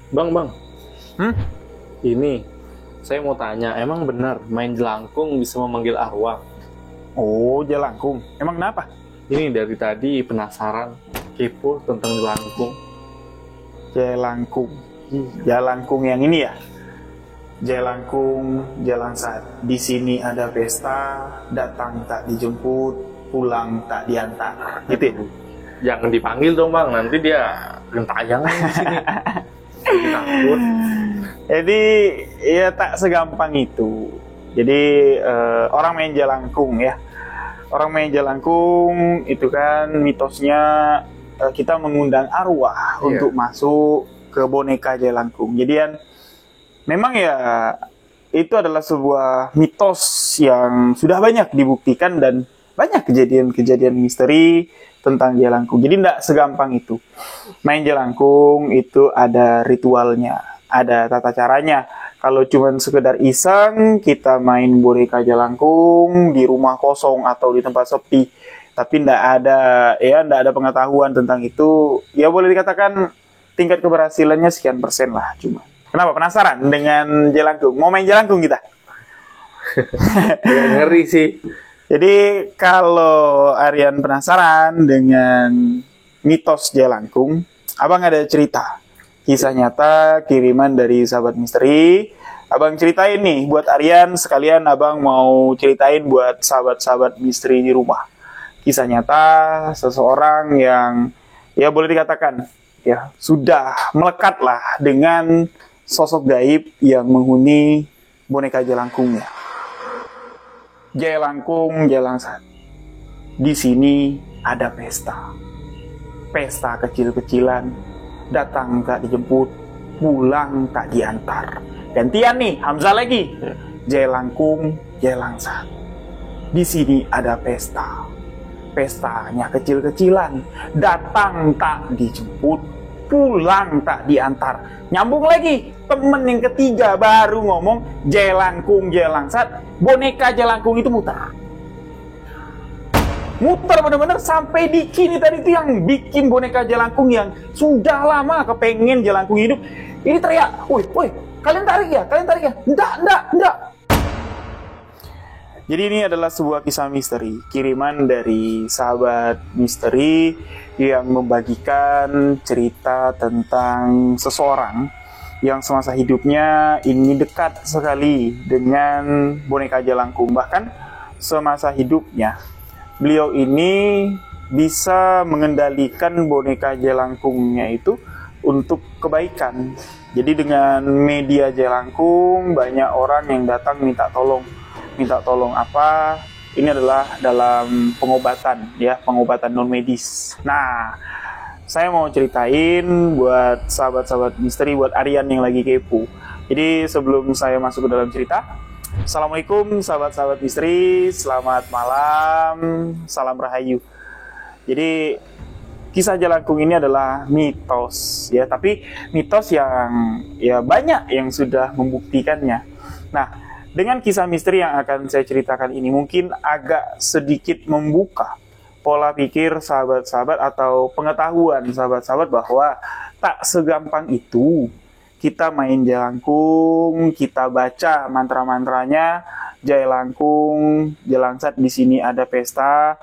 Bang, Hmm? ini saya mau tanya, emang benar main jelangkung bisa memanggil arwah? Oh, jelangkung. Emang kenapa? Ini dari tadi penasaran, kepo tentang jelangkung. Jelangkung. Jelangkung yang ini ya? Jelangkung, jelangsat. Di sini ada pesta, datang tak dijemput, pulang tak diantar. Gitu ya? Jangan dipanggil dong bang, nanti dia gentayangan di sini. Jadi takut. Jadi ya tak segampang itu. Jadi orang main jelangkung ya. Orang main jelangkung itu kan mitosnya kita mengundang arwah untuk masuk ke boneka jelangkung. Jadian memang ya itu adalah sebuah mitos yang sudah banyak dibuktikan dan banyak kejadian-kejadian misteri tentang jelangkung. Jadi tidak segampang itu. Main jelangkung itu ada ritualnya, ada tata caranya. Kalau cuma sekedar iseng, kita main boneka jelangkung di rumah kosong atau di tempat sepi, tapi tidak ada pengetahuan tentang itu, ya boleh dikatakan tingkat keberhasilannya sekian persen lah cuma. Kenapa? Penasaran dengan jelangkung? Mau main jelangkung kita? Ya, ngeri sih. Jadi kalau Aryan penasaran dengan mitos jelangkung, abang ada cerita. Kisah nyata kiriman dari sahabat misteri. Abang ceritain nih buat Aryan, sekalian abang mau ceritain buat sahabat-sahabat misteri di rumah. Kisah nyata seseorang yang ya boleh dikatakan ya sudah melekat lah dengan sosok gaib yang menghuni boneka jelangkungnya. Jelangkung, jelangsat. Di sini ada pesta. Pesta kecil-kecilan, datang tak dijemput, pulang tak diantar. Gantian nih, Hamzah lagi. Jelangkung, jelangsat. Di sini ada pesta. Pestanya kecil-kecilan, datang tak dijemput, pulang tak diantar. Nyambung lagi, temen yang ketiga baru ngomong jelangkung, jelangsat. Boneka jelangkung itu muter. Muter bener-bener sampai Diki nih tadi itu yang bikin boneka jelangkung yang sudah lama kepengen jelangkung hidup. Ini teriak, woi, kalian tarik ya? Enggak. Jadi ini adalah sebuah kisah misteri, kiriman dari sahabat misteri yang membagikan cerita tentang seseorang yang semasa hidupnya ini dekat sekali dengan boneka jelangkung. Bahkan semasa hidupnya beliau ini bisa mengendalikan boneka jelangkungnya itu untuk kebaikan. Jadi dengan media jelangkung banyak orang yang datang minta tolong. Minta tolong apa? Ini adalah dalam pengobatan ya, pengobatan non medis. Nah, saya mau ceritain buat sahabat-sahabat misteri, buat Aryan yang lagi kepo. Jadi sebelum saya masuk ke dalam cerita, Assalamualaikum sahabat-sahabat misteri, selamat malam, salam rahayu. Jadi kisah jelangkung ini adalah mitos ya, tapi mitos yang ya banyak yang sudah membuktikannya. Nah, dengan kisah misteri yang akan saya ceritakan ini mungkin agak sedikit membuka pola pikir sahabat-sahabat atau pengetahuan sahabat-sahabat bahwa tak segampang itu kita main jelangkung, kita baca mantra-mantranya, jelangkung, jelangsat di sini ada pesta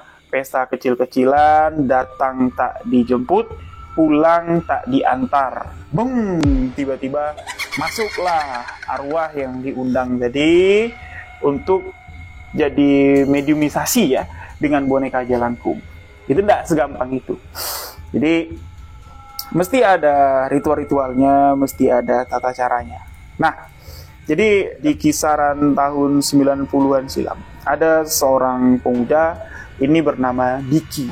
kecil-kecilan, datang tak dijemput, pulang tak diantar. Beng, tiba-tiba masuklah arwah yang diundang tadi untuk jadi mediumisasi ya dengan boneka jelangkung. Itu tidak segampang itu. Jadi mesti ada ritual-ritualnya, mesti ada tata caranya. Nah, jadi di kisaran tahun 90-an silam ada seorang pemuda ini bernama Diki.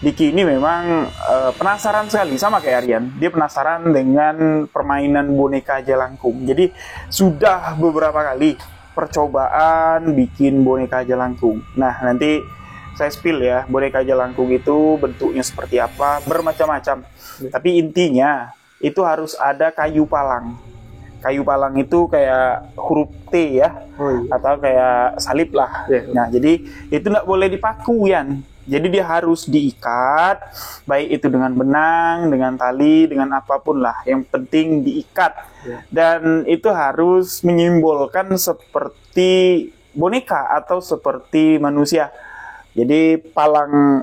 Diki ini memang penasaran sekali sama kayak Aryan. Dia penasaran dengan permainan boneka jelangkung. Jadi sudah beberapa kali percobaan bikin boneka jelangkung. Nah, nanti saya spill ya, boneka jelangkung itu bentuknya seperti apa, bermacam-macam. Tapi intinya itu harus ada kayu palang. Kayu palang itu kayak huruf T ya, atau kayak salib lah. Nah, jadi itu nggak boleh dipaku, Yan. Jadi dia harus diikat, baik itu dengan benang, dengan tali, dengan apapun lah. Yang penting diikat. Dan itu harus menyimbolkan seperti boneka atau seperti manusia. Jadi palang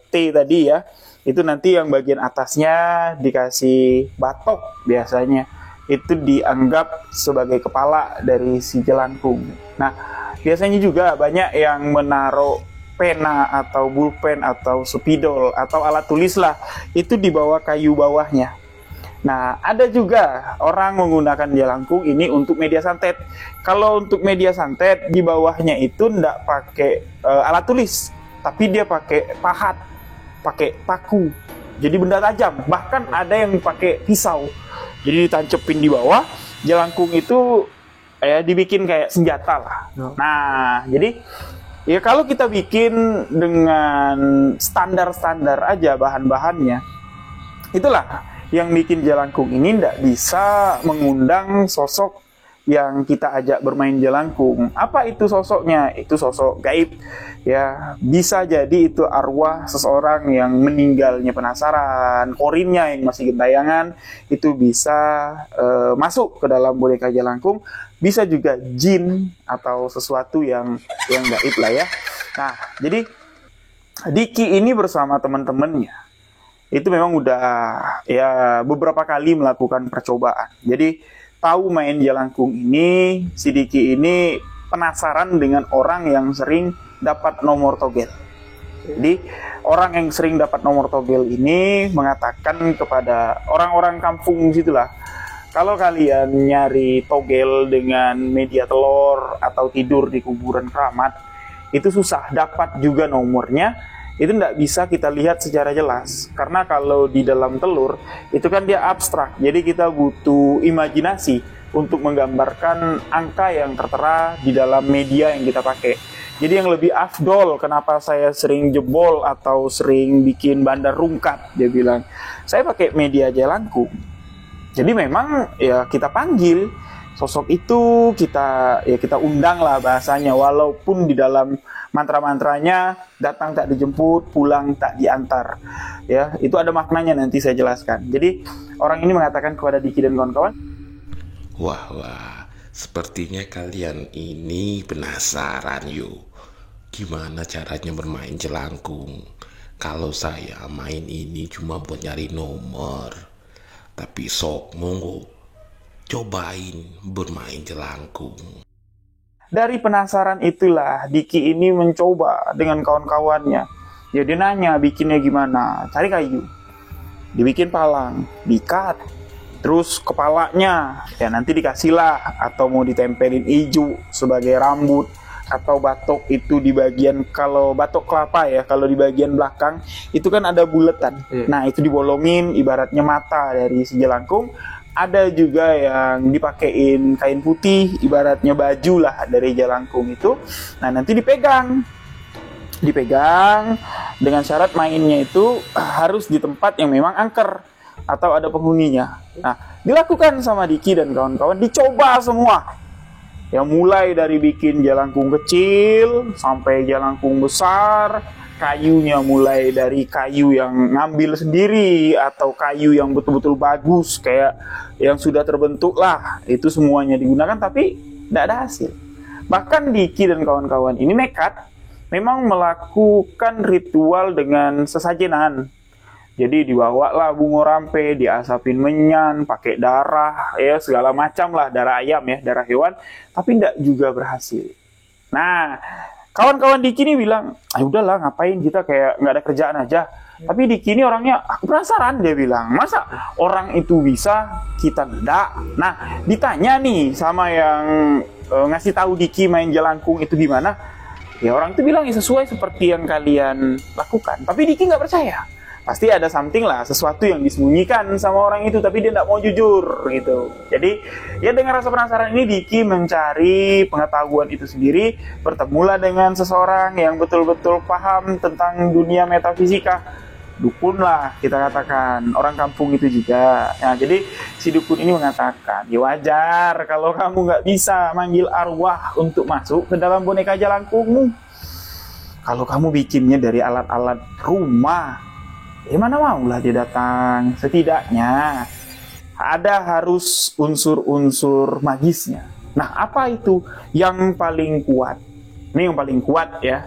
T tadi ya, itu nanti yang bagian atasnya dikasih batok biasanya. Itu dianggap sebagai kepala dari si jelangkung. Nah, biasanya juga banyak yang menaruh pena atau pulpen atau spidol atau alat tulis lah, itu di bawah kayu bawahnya. Nah, ada juga orang menggunakan jelangkung ini untuk media santet. Kalau untuk media santet, di bawahnya itu ndak pakai alat tulis, tapi dia pakai pahat, pakai paku. Jadi benda tajam. Bahkan ada yang pakai pisau. Jadi ditancepin di bawah, jelangkung itu dibikin kayak senjata lah. Nah, jadi ya kalau kita bikin dengan standar-standar aja bahan-bahannya, itulah yang bikin jelangkung ini tidak bisa mengundang sosok yang kita ajak bermain jelangkung. Apa itu sosoknya? Itu sosok gaib. Ya, bisa jadi itu arwah seseorang yang meninggalnya penasaran, korinnya yang masih gentayangan, itu bisa masuk ke dalam boneka jelangkung. Bisa juga jin atau sesuatu yang gaib lah ya. Nah, jadi Diki ini bersama teman-temannya itu memang udah ya beberapa kali melakukan percobaan. Jadi tahu main jelangkung ini, si Diki ini penasaran dengan orang yang sering dapat nomor togel. Jadi orang yang sering dapat nomor togel ini mengatakan kepada orang-orang kampung situlah, kalau kalian nyari togel dengan media telur atau tidur di kuburan keramat, itu susah, dapat juga nomornya, itu tidak bisa kita lihat secara jelas. Karena kalau di dalam telur, itu kan dia abstrak, jadi kita butuh imajinasi untuk menggambarkan angka yang tertera di dalam media yang kita pakai. Jadi yang lebih afdol, kenapa saya sering jebol atau sering bikin bandar rungkat, dia bilang, saya pakai media jelangkung. Jadi memang ya kita panggil sosok itu, kita undang lah bahasanya, walaupun di dalam mantra-mantranya datang tak dijemput, pulang tak diantar. Ya, itu ada maknanya, nanti saya jelaskan. Jadi orang ini mengatakan kepada Diki dan kawan-kawan, wah, sepertinya kalian ini penasaran yuk. Gimana caranya bermain jelangkung? Kalau saya main ini cuma buat nyari nomor. Tapi sok monggo cobain bermain jelangkung. Dari penasaran itulah Diki ini mencoba dengan kawan-kawannya. Ya dia nanya bikinnya gimana, cari kayu, dibikin palang, diikat, terus kepalanya ya nanti dikasihlah, atau mau ditempelin ijo sebagai rambut, atau batok itu di bagian, kalau batok kelapa ya, kalau di bagian belakang itu kan ada buletan. Nah itu dibolongin ibaratnya mata dari si jelangkung. Ada juga yang dipakein kain putih, ibaratnya baju lah dari jelangkung itu. Nah nanti dipegang dengan syarat mainnya itu harus di tempat yang memang angker atau ada penghuninya. Nah dilakukan sama Diki dan kawan-kawan, dicoba semua. Ya mulai dari bikin jelangkung kecil sampai jelangkung besar, kayunya mulai dari kayu yang ngambil sendiri atau kayu yang betul-betul bagus kayak yang sudah terbentuk lah, itu semuanya digunakan, tapi tidak ada hasil. Bahkan Diki dan kawan-kawan ini nekat memang melakukan ritual dengan sesajenan. Jadi dibawalah bunga rampe, diasapin menyan, pakai darah, ya segala macam lah, darah ayam ya, darah hewan, tapi tidak juga berhasil. Nah, kawan-kawan Diki ini bilang, udahlah ngapain kita kayak nggak ada kerjaan aja. Tapi Diki ini orangnya, aku penasaran, dia bilang, masa orang itu bisa, kita enggak. Nah, ditanya nih sama yang ngasih tahu Diki main jelangkung itu gimana, ya orang itu bilang ya sesuai seperti yang kalian lakukan. Tapi Diki nggak percaya. Pasti ada something lah, sesuatu yang disembunyikan sama orang itu, tapi dia tidak mau jujur gitu. Jadi ya dengan rasa penasaran ini Diki mencari pengetahuan itu sendiri, bertemulah dengan seseorang yang betul-betul paham tentang dunia metafisika. Dukun lah kita katakan, orang kampung itu juga. Nah jadi si dukun ini mengatakan, ya wajar kalau kamu nggak bisa manggil arwah untuk masuk ke dalam boneka jelangkungmu. Kalau kamu bikinnya dari alat-alat rumah, mana maulah dia datang. Setidaknya ada harus unsur-unsur magisnya. Nah, apa itu yang paling kuat? Ini yang paling kuat ya,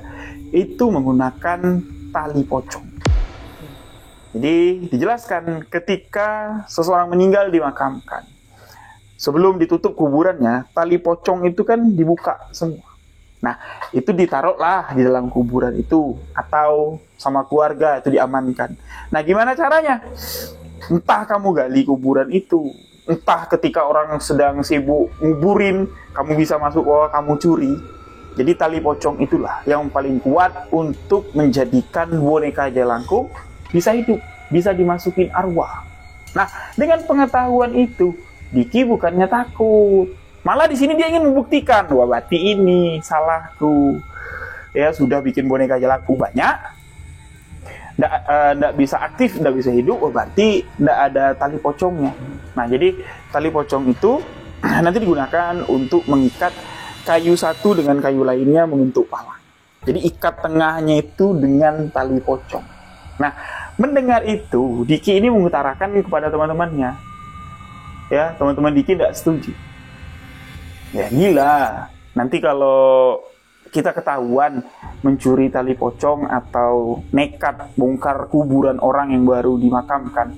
itu menggunakan tali pocong. Jadi dijelaskan ketika seseorang meninggal dimakamkan, sebelum ditutup kuburannya, tali pocong itu kan dibuka semua. Nah, itu ditaruhlah di dalam kuburan itu, atau sama keluarga itu diamankan. Nah, gimana caranya? Entah kamu gali kuburan itu, entah ketika orang sedang sibuk nguburin, kamu bisa masuk, kamu curi. Jadi tali pocong itulah yang paling kuat untuk menjadikan boneka jelangkung bisa hidup, bisa dimasukin arwah. Nah, dengan pengetahuan itu, Diki bukannya takut. Malah di sini dia ingin membuktikan, wah berarti ini salahku. Ya, sudah bikin boneka jelangkung banyak, nggak bisa aktif, nggak bisa hidup, berarti nggak ada tali pocongnya. Nah, jadi tali pocong itu nanti digunakan untuk mengikat kayu satu dengan kayu lainnya membentuk palang. Jadi ikat tengahnya itu dengan tali pocong. Nah, mendengar itu, Diki ini mengutarakan kepada teman-temannya. Ya, teman-teman Diki tidak setuju. Ya gila, nanti kalau kita ketahuan mencuri tali pocong atau nekat bongkar kuburan orang yang baru dimakamkan,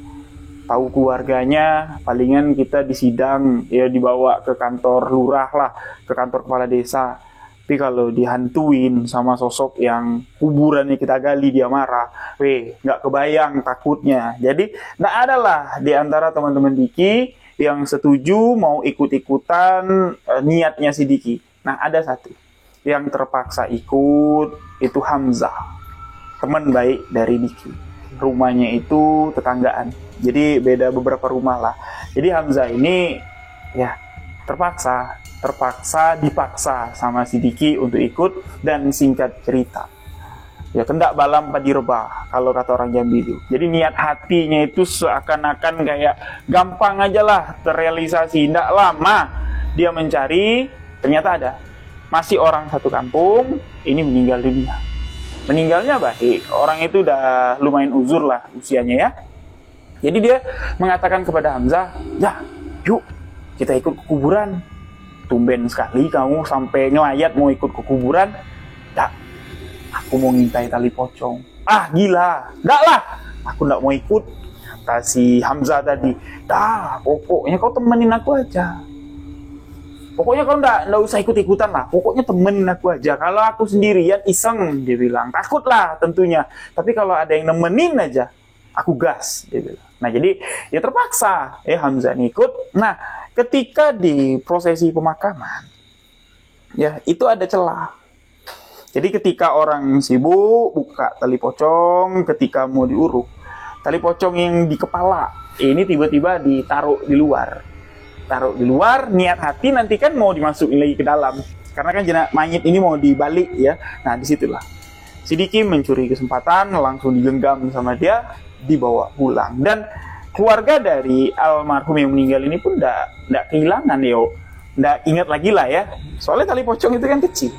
tahu keluarganya, palingan kita disidang, ya dibawa ke kantor lurah lah, ke kantor kepala desa. Tapi kalau dihantuin sama sosok yang kuburannya kita gali, dia marah, nggak kebayang takutnya. Jadi nggak ada lah di antara teman-teman Diki yang setuju mau ikut-ikutan niatnya si Diki. Nah, ada satu yang terpaksa ikut, itu Hamzah, teman baik dari Diki. Rumahnya itu tetanggaan, jadi beda beberapa rumah lah. Jadi Hamzah ini ya dipaksa sama si Diki untuk ikut. Dan singkat cerita, ya kendak balam padi rebah kalau kata orang Jambi itu. Jadi niat hatinya itu seakan-akan kayak gampang aja lah terrealisasi. Nggak lama dia mencari, ternyata ada. Masih orang satu kampung, ini meninggal dunia. Meninggalnya baik, orang itu udah lumayan uzur lah usianya ya. Jadi dia mengatakan kepada Hamzah, ya yuk kita ikut ke kuburan. Tumben sekali kamu sampai ngelayat mau ikut ke kuburan. Tak, aku mau ngintai tali pocong. Ah gila, enggak lah, aku enggak mau ikut. Kata si Hamzah tadi, dah pokoknya kau temenin aku aja. Pokoknya kau enggak usah ikut-ikutan lah. Pokoknya temenin aku aja. Kalau aku sendirian iseng, dia bilang. Takut lah tentunya. Tapi kalau ada yang nemenin aja, aku gas, dia bilang. Nah jadi ya terpaksa Hamzah ikut. Nah ketika di prosesi pemakaman, ya itu ada celah. Jadi ketika orang sibuk buka tali pocong, ketika mau diuruk, tali pocong yang di kepala ini tiba-tiba ditaruh di luar. Taruh di luar, niat hati nanti kan mau dimasukin lagi ke dalam. Karena kan mayit ini mau dibalik ya. Nah disitulah si Diki mencuri kesempatan, langsung digenggam sama dia, dibawa pulang. Dan keluarga dari almarhum yang meninggal ini pun nggak kehilangan nggak ingat lagi lah ya. Soalnya tali pocong itu kan kecil.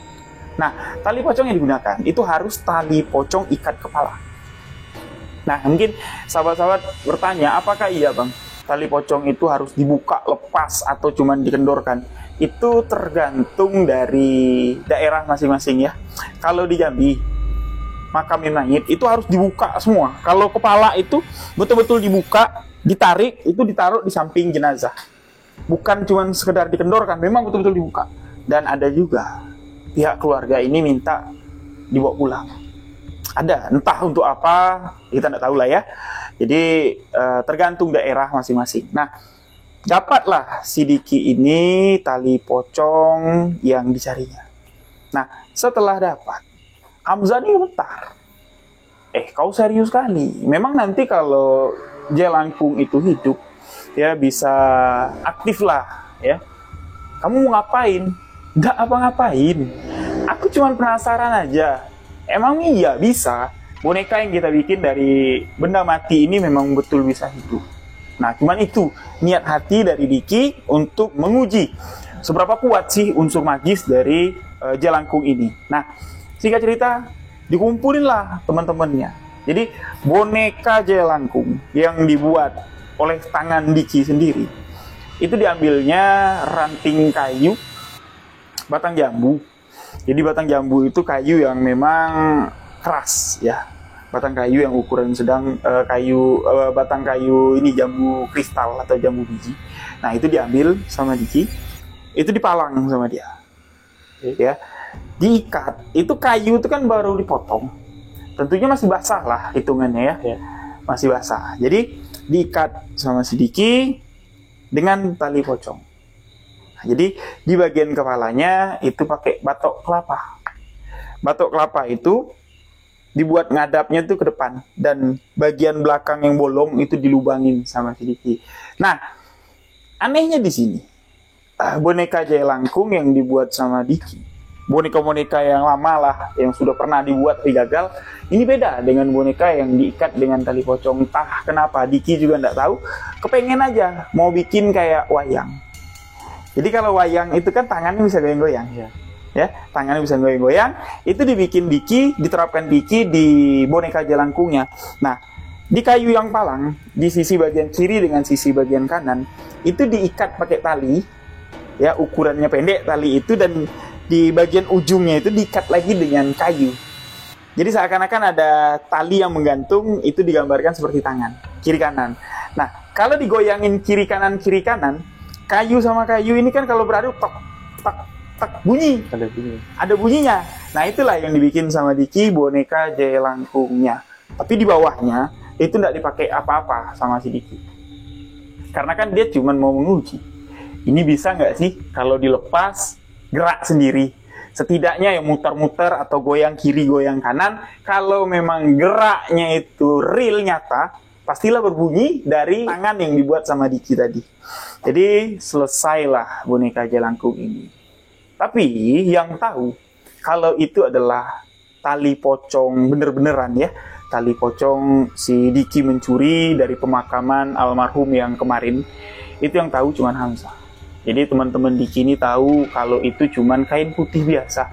Nah tali pocong yang digunakan itu harus tali pocong ikat kepala. Nah mungkin sahabat-sahabat bertanya, apakah iya bang? Tali pocong itu harus dibuka lepas atau cuman dikendorkan? Itu tergantung dari daerah masing-masing ya. Kalau di Jambi, makamin mayit itu harus dibuka semua. Kalau kepala itu betul-betul dibuka, ditarik, itu ditaruh di samping jenazah. Bukan cuman sekedar dikendorkan, memang betul-betul dibuka. Dan ada juga pihak keluarga ini minta dibawa pulang. Ada, entah untuk apa, kita nggak tahu lah ya. Jadi tergantung daerah masing-masing. Nah, dapatlah si Diki ini tali pocong yang dicarinya. Nah, setelah dapat, Hamzah ini bentar. Kau serius kali. Memang nanti kalau jelangkung itu hidup, ya bisa aktif lah, ya. Kamu mau ngapain? Nggak apa-ngapain. Aku cuma penasaran aja. Emang iya bisa? Boneka yang kita bikin dari benda mati ini memang betul bisa hidup. Nah, cuman itu niat hati dari Diki untuk menguji seberapa kuat sih unsur magis dari jelangkung ini. Nah, singkat cerita, Dikumpulin lah teman-temannya. Jadi boneka Jaya Langkung yang dibuat oleh tangan Diki sendiri, itu diambilnya ranting kayu, batang jambu. Jadi batang jambu itu kayu yang memang keras ya. Batang kayu yang ukuran sedang, batang kayu ini jambu kristal atau jambu biji. Nah, itu diambil sama Diki, itu dipalang sama dia. Ya. Diikat, itu kayu itu kan baru dipotong. Tentunya masih basah lah hitungannya ya. Masih basah. Jadi diikat sama si Diki dengan tali pocong. Nah, jadi di bagian kepalanya itu pakai batok kelapa. Batok kelapa itu dibuat ngadapnya tuh ke depan, dan bagian belakang yang bolong itu dilubangin sama si Diki. Nah, anehnya di sini, boneka Jaya Langkung yang dibuat sama Diki, boneka-boneka yang lama lah, yang sudah pernah dibuat tapi gagal, ini beda dengan boneka yang diikat dengan tali pocong. Entah kenapa, Diki juga nggak tahu, kepengen aja mau bikin kayak wayang. Jadi kalau wayang itu kan tangannya bisa goyang-goyang. Ya, tangannya bisa goyang-goyang. Itu dibikin Diki, diterapkan Diki di boneka Jaya Langkungnya. Nah, di kayu yang palang, di sisi bagian kiri dengan sisi bagian kanan, itu diikat pakai tali, ya ukurannya pendek tali itu, dan di bagian ujungnya itu diikat lagi dengan kayu. Jadi seakan-akan ada tali yang menggantung, itu digambarkan seperti tangan, kiri kanan. Nah, kalau digoyangin kiri kanan, kayu sama kayu ini kan kalau beradu tok, tok, tok, bunyi. Ada bunyinya. Nah, itulah yang dibikin sama Diki boneka Jaya Langkungnya. Tapi di bawahnya, itu tidak dipakai apa-apa sama si Diki. Karena kan dia cuma mau menguji. Ini bisa nggak sih kalau dilepas, gerak sendiri, setidaknya yang muter-muter atau goyang kiri goyang kanan. Kalau memang geraknya itu real nyata, pastilah berbunyi dari tangan yang dibuat sama Diki tadi. Jadi selesailah boneka Jaya Langkung ini. Tapi yang tahu kalau itu adalah tali pocong bener-beneran ya, tali pocong si Diki mencuri dari pemakaman almarhum yang kemarin, itu yang tahu cuman Hamzah. Jadi teman-teman Diki ini tahu kalau itu cuman kain putih biasa.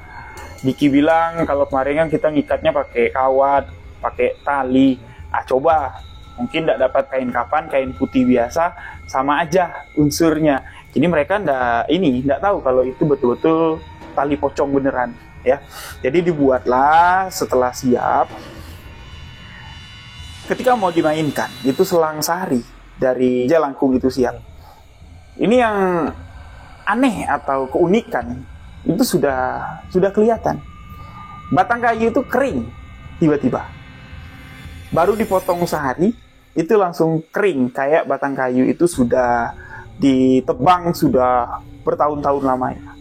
Diki bilang kalau kemarin kan kita ngikatnya pakai kawat, pakai tali. Coba mungkin tidak dapat kain kapan, kain putih biasa, sama aja unsurnya. Jadi mereka nggak tahu kalau itu betul-betul tali pocong beneran ya. Jadi dibuatlah setelah siap. Ketika mau dimainkan, itu selang sehari dari Jaya Langkung itu siap. Ini yang aneh atau keunikan itu sudah kelihatan. Batang kayu itu kering tiba-tiba. Baru dipotong sehari, itu langsung kering kayak batang kayu itu sudah ditebang sudah bertahun-tahun lamanya.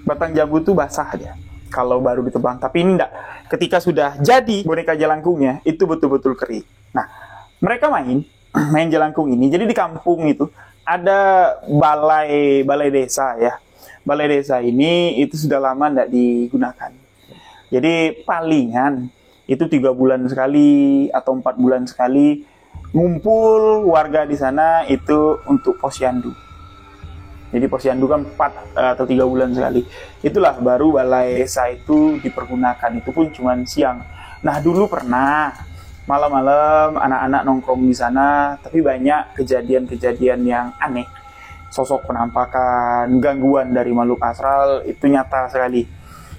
Batang jambu itu basah aja kalau baru ditebang, tapi ini enggak. Ketika sudah jadi boneka Jaya Langkungnya, itu betul-betul kering. Nah, mereka main Jaya Langkung ini. Jadi di kampung itu ada balai desa ya. Balai desa ini itu sudah lama tidak digunakan. Jadi palingan itu 3 bulan sekali atau 4 bulan sekali ngumpul warga di sana itu untuk posyandu. Jadi posyandu kan 4 atau 3 bulan sekali. Itulah baru balai desa itu dipergunakan. Itu pun cuma siang. Nah, dulu pernah malam-malam anak-anak nongkrong di sana, tapi banyak kejadian-kejadian yang aneh. Sosok penampakan, gangguan dari makhluk astral itu nyata sekali.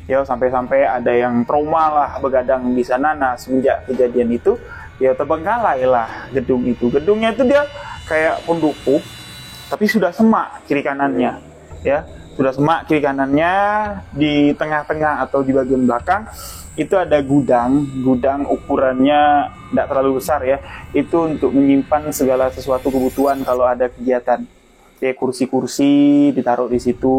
Ya, sampai-sampai ada yang trauma lah begadang di sana. Nah, semenjak kejadian itu, ya terbengkalai lah gedung itu. Gedungnya itu dia kayak pendopo, tapi sudah semak kiri kanannya. Ya, sudah semak kiri kanannya, di tengah-tengah atau di bagian belakang itu ada gudang ukurannya tidak terlalu besar ya. Itu untuk menyimpan segala sesuatu kebutuhan kalau ada kegiatan. Kayak kursi-kursi ditaruh di situ,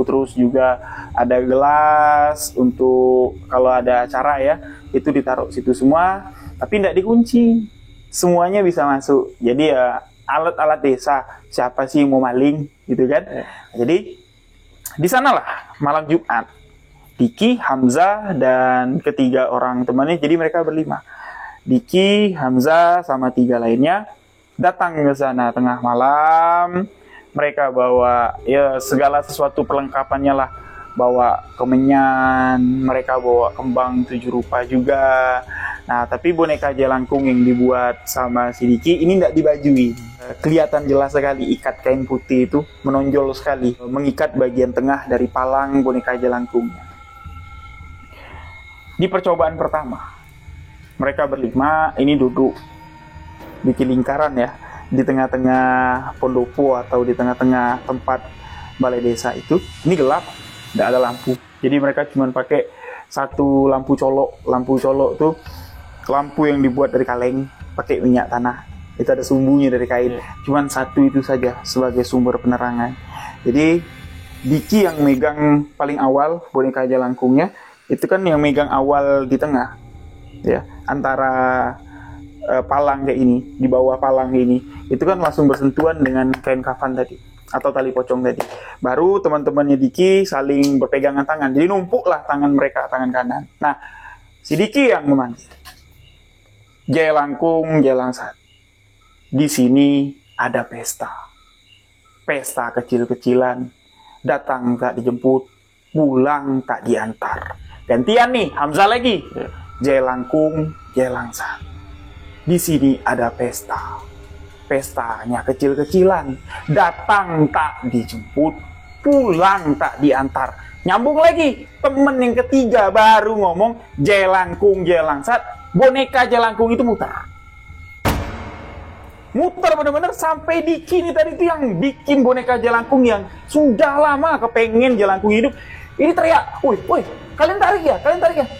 terus juga ada gelas untuk kalau ada acara ya, itu ditaruh situ semua, tapi tidak dikunci. Semuanya bisa masuk. Jadi ya alat-alat desa, siapa sih yang mau maling gitu kan. Jadi di sanalah malam Jumat Diki, Hamzah, dan ketiga orang temannya, jadi mereka berlima. Diki, Hamzah, sama 3 lainnya datang ke sana tengah malam. Mereka bawa ya segala sesuatu perlengkapannya lah, bawa kemenyan, mereka bawa kembang 7 rupa juga. Nah, tapi boneka jelangkung yang dibuat sama si Diki ini nggak dibajuin. Kelihatan jelas sekali ikat kain putih itu menonjol sekali, mengikat bagian tengah dari palang boneka jelangkungnya. Di percobaan pertama, mereka berlima ini duduk bikin lingkaran ya, di tengah-tengah pendopo atau di tengah-tengah tempat balai desa itu. Ini gelap, nggak ada lampu. Jadi mereka cuma pakai satu lampu colok. Lampu colok tuh lampu yang dibuat dari kaleng, pakai minyak tanah. Itu ada sumbunya dari kain. Cuman satu itu saja sebagai sumber penerangan. Jadi Diki yang megang paling awal boneka jelangkungnya, itu kan yang megang awal di tengah, ya, antara palang kayak ini, di bawah palang ini, itu kan langsung bersentuhan dengan kain kafan tadi atau tali pocong tadi. Baru teman-temannya Diki saling berpegangan tangan, jadi numpuklah tangan mereka, tangan kanan. Nah, si Diki yang memanggil, Jelangkung, Jelangsat, di sini ada pesta, pesta kecil-kecilan, datang tak dijemput, pulang tak diantar. Gantian nih, Hamzah lagi. Jelangkung, Jelangsat. Di sini ada pesta. Pestanya kecil-kecilan. Datang tak dijemput, pulang tak diantar. Nyambung lagi. Temen yang ketiga baru ngomong Jelangkung, Jelangsat. Boneka jelangkung itu muter. Muter benar-benar sampai Diki nih tadi itu yang bikin boneka jelangkung yang sudah lama kepengen jelangkung hidup. Ini teriak, woi, kalian tarik ya?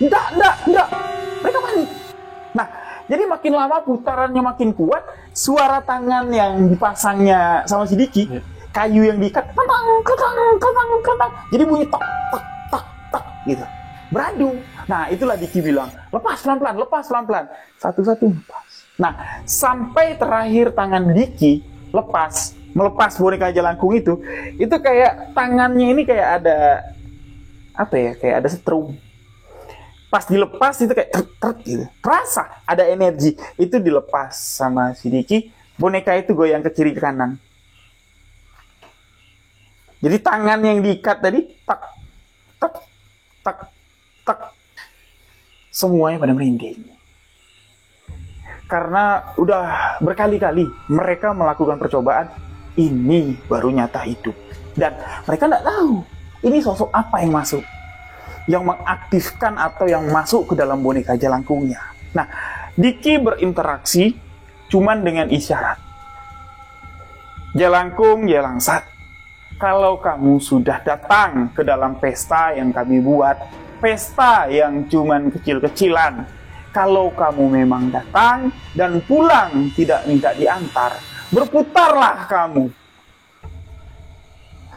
Enggak. Mereka panik. Nah, jadi makin lama putarannya makin kuat, suara tangan yang dipasangnya sama si Diki, kayu yang diikat, ketang. Jadi bunyi tok, gitu. Beradu. Nah, itulah Diki bilang, lepas pelan-pelan. Satu-satu lepas. Nah, sampai terakhir tangan Diki melepas boneka jelangkung itu kayak tangannya ini kayak ada kayak ada setrum. Pas dilepas itu kayak gitu. Terasa ada energi. Itu dilepas sama si Diki, boneka itu goyang ke kiri ke kanan. Jadi tangan yang diikat tadi tak. Semuanya pada merinding. Karena udah berkali-kali mereka melakukan percobaan, ini baru nyata hidup. Dan mereka nggak tahu ini sosok apa yang masuk, yang mengaktifkan atau yang masuk ke dalam boneka jelangkungnya. Nah, Diki berinteraksi cuman dengan isyarat. Jelangkung, Jelangsat, kalau kamu sudah datang ke dalam pesta yang kami buat, pesta yang cuman kecil-kecilan, kalau kamu memang datang dan pulang tidak minta diantar, berputarlah kamu.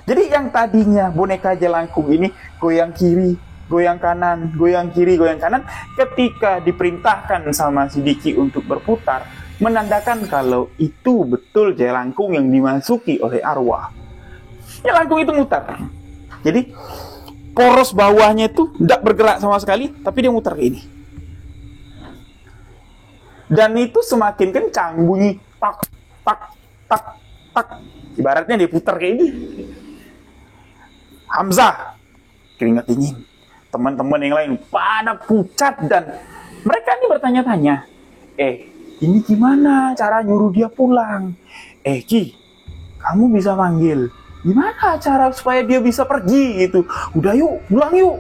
Jadi yang tadinya boneka jelangkung ini goyang kiri, goyang kanan, goyang kiri, goyang kanan, ketika diperintahkan sama si Diki untuk berputar, menandakan kalau itu betul jelangkung yang dimasuki oleh arwah. Jelangkung itu muter. Jadi poros bawahnya itu tidak bergerak sama sekali, tapi dia muter kayak ini. Dan itu semakin kencang bunyi tak. Ibaratnya dia putar kayak ini. Hamzah keringat dingin. Teman-teman yang lain pada pucat dan mereka ini bertanya-tanya. Ini gimana cara nyuruh dia pulang? Ki, kamu bisa manggil. Gimana cara supaya dia bisa pergi gitu? Udah yuk, pulang yuk.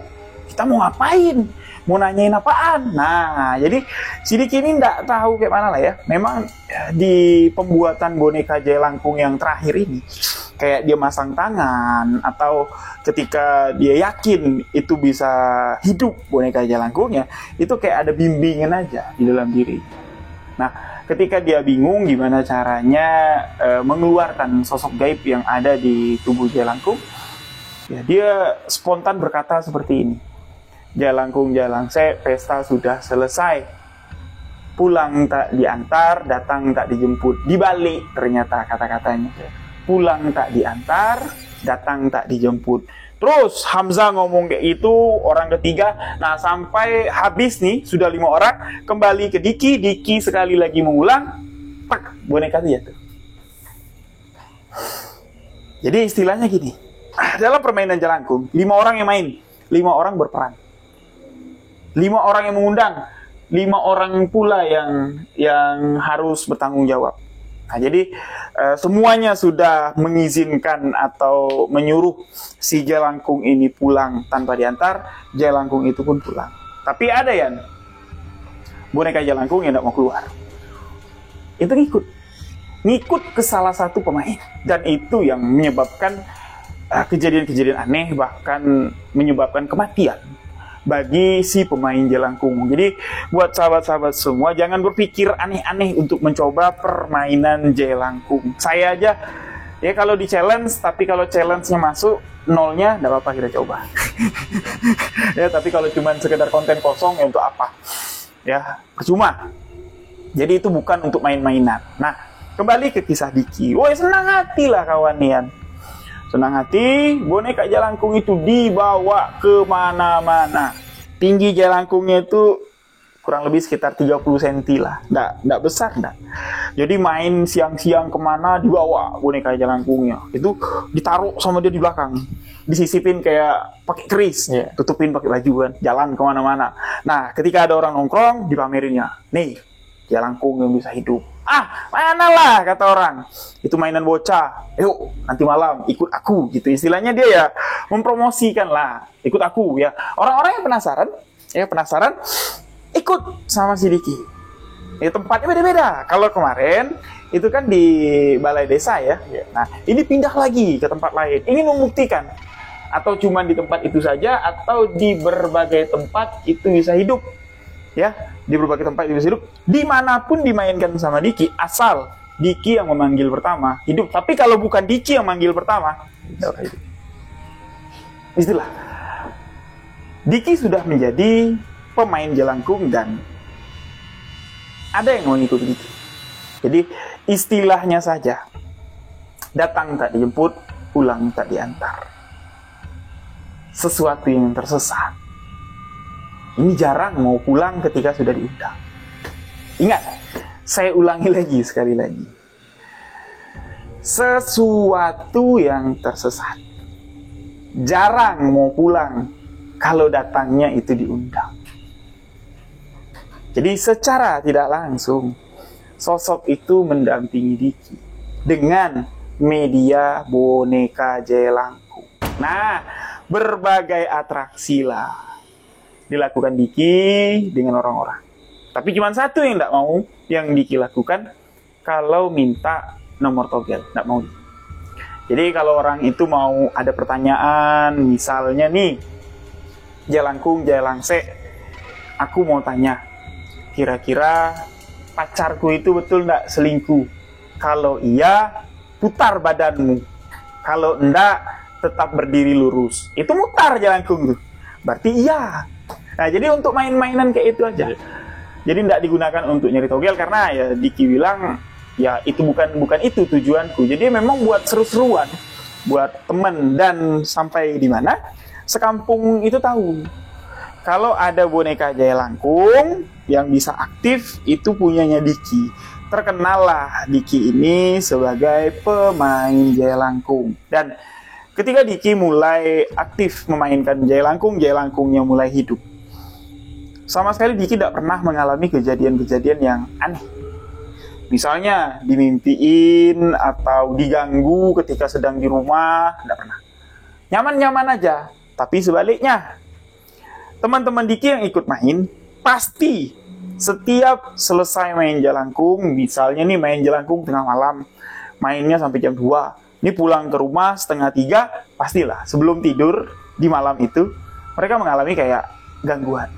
Kita mau ngapain? Mau nanyain apaan? Nah, jadi si Diki ini nggak tahu kayak mana lah ya. Memang di pembuatan boneka jelangkung yang terakhir ini, kayak dia masang tangan atau ketika dia yakin itu bisa hidup boneka jelangkungnya, itu kayak ada bimbingan aja di dalam diri. Nah, ketika dia bingung gimana caranya mengeluarkan sosok gaib yang ada di tubuh jelangkung, ya dia spontan berkata seperti ini. Jelangkung, Jelangse, pesta sudah selesai. Pulang tak diantar, datang tak dijemput. Dibalik ternyata kata-katanya. Pulang tak diantar, datang tak dijemput. Terus Hamzah ngomong kayak itu, orang ketiga. Nah, sampai habis nih, sudah 5 orang. Kembali ke Diki, Diki sekali lagi mengulang. Pak, boneka dia tuh. Jadi istilahnya gini. dalam permainan jelangkung, 5 orang yang main, 5 orang berperan. 5 orang yang mengundang, 5 orang pula yang harus bertanggung jawab. Nah, jadi semuanya sudah mengizinkan atau menyuruh si jelangkung ini pulang tanpa diantar, jelangkung itu pun pulang. Tapi ada yang boneka jelangkung yang tidak mau keluar. Itu ngikut ke salah satu pemain, dan itu yang menyebabkan kejadian-kejadian aneh, bahkan menyebabkan kematian bagi si pemain jelangkung. Jadi buat sahabat-sahabat semua, jangan berpikir aneh-aneh untuk mencoba permainan jelangkung. Saya aja ya kalau di challenge, tapi kalau challenge-nya masuk nolnya, tidak apa-apa kita coba. Ya, tapi kalau cuma sekedar konten kosong ya untuk apa? Ya, percuma. Jadi itu bukan untuk main-mainan. Nah, kembali ke kisah Diki. Woi, senang hati lah kawanian. Senang hati, boneka jelangkung itu dibawa kemana-mana. Tinggi jelangkungnya itu kurang lebih sekitar 30 cm lah. Nggak besar, nggak. Jadi main siang-siang kemana dibawa boneka jelangkungnya. Itu ditaruh sama dia di belakang. Disisipin kayak pakai keris. Tutupin pakai baju kan. Jalan kemana-mana. Nah, ketika ada orang nongkrong, dipamerinnya. Nih, jelangkung yang bisa hidup. Ah, mana lah kata orang. Itu mainan bocah. Yuk, nanti malam ikut aku gitu. Istilahnya dia ya mempromosikan lah. Ikut aku ya. Orang-orang yang penasaran, ikut sama si Diki. Ya, tempatnya beda-beda. Kalau kemarin itu kan di balai desa ya. Nah, ini pindah lagi ke tempat lain. Ini membuktikan atau cuma di tempat itu saja atau di berbagai tempat itu bisa hidup. Ya, di berbagai tempat itu bisa hidup, dimanapun dimainkan sama Diki, asal Diki yang memanggil pertama, hidup. Tapi kalau bukan Diki yang manggil pertama, tidak hidup. Istilah Diki sudah menjadi pemain jelangkung dan ada yang mengikuti Diki. Jadi istilahnya saja, datang tak dijemput, pulang tak diantar. Sesuatu yang tersesat. Ini jarang mau pulang ketika sudah diundang. Ingat, saya ulangi lagi sekali lagi. Sesuatu yang tersesat. Jarang mau pulang kalau datangnya itu diundang. Jadi secara tidak langsung, sosok itu mendampingi Diki dengan media boneka jelangkung. Nah, berbagai atraksi lah dilakukan Diki dengan orang-orang. Tapi cuma satu yang tidak mau yang Diki lakukan, kalau minta nomor togel, tidak mau. Jadi kalau orang itu mau ada pertanyaan, misalnya nih, jelangkung, jelangse, aku mau tanya, kira-kira pacarku itu betul tidak selingkuh? Kalau iya, putar badanmu. Kalau enggak, tetap berdiri lurus. Itu mutar jelangkung tuh. Berarti iya. Nah, jadi untuk main-mainan kayak itu aja. Jadi tidak digunakan untuk nyari togel karena ya Diki bilang ya itu bukan itu tujuanku. Jadi memang buat seru-seruan, buat temen, dan sampai di mana sekampung itu tahu kalau ada boneka jelangkung yang bisa aktif itu punyanya Diki. Terkenal lah Diki ini sebagai pemain jelangkung. Dan ketika Diki mulai aktif memainkan jelangkungnya mulai hidup. Sama sekali Diki tidak pernah mengalami kejadian-kejadian yang aneh. Misalnya dimimpiin atau diganggu ketika sedang di rumah, tidak pernah. Nyaman-nyaman aja. Tapi sebaliknya, teman-teman Diki yang ikut main, pasti setiap selesai main jelangkung, misalnya nih main jelangkung tengah malam, mainnya sampai jam 2. Ini pulang ke rumah setengah 3, pastilah sebelum tidur di malam itu, mereka mengalami kayak gangguan.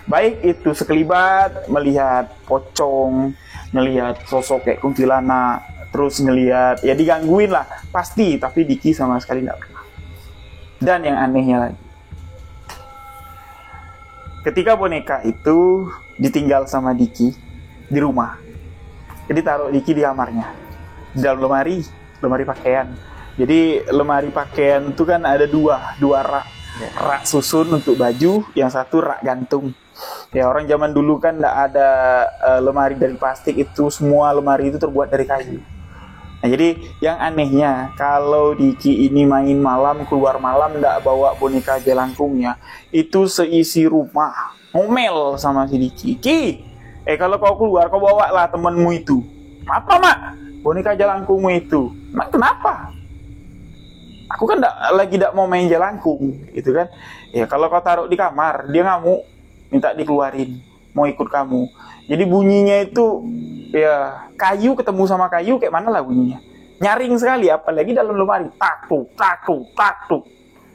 Baik itu sekelibat, melihat pocong, melihat sosok kayak kuntilanak, terus ngelihat, ya digangguin lah, pasti, tapi Diki sama sekali tidak pernah. Dan yang anehnya lagi, ketika boneka itu ditinggal sama Diki di rumah, jadi taruh Diki di kamarnya, di dalam lemari pakaian. Jadi lemari pakaian itu kan ada dua rak susun untuk baju, yang satu rak gantung. Ya, orang zaman dulu kan tidak ada lemari dari plastik, itu semua lemari itu terbuat dari kayu. Nah, jadi yang anehnya kalau Diki ini main malam, keluar malam nggak bawa boneka jelangkungnya, itu seisi rumah ngomel sama si Diki. Kalau kau keluar kau bawa lah temenmu itu. Apa mak? Boneka jelangkungmu itu. Mak kenapa? Aku kan lagi tidak mau main jelangkung, gitu kan? Ya kalau kau taruh di kamar, dia ngamuk, minta dikeluarin, mau ikut kamu. Jadi bunyinya itu ya kayu ketemu sama kayu kayak mana lah bunyinya. Nyaring sekali, apalagi dalam lemari. Tak tuk.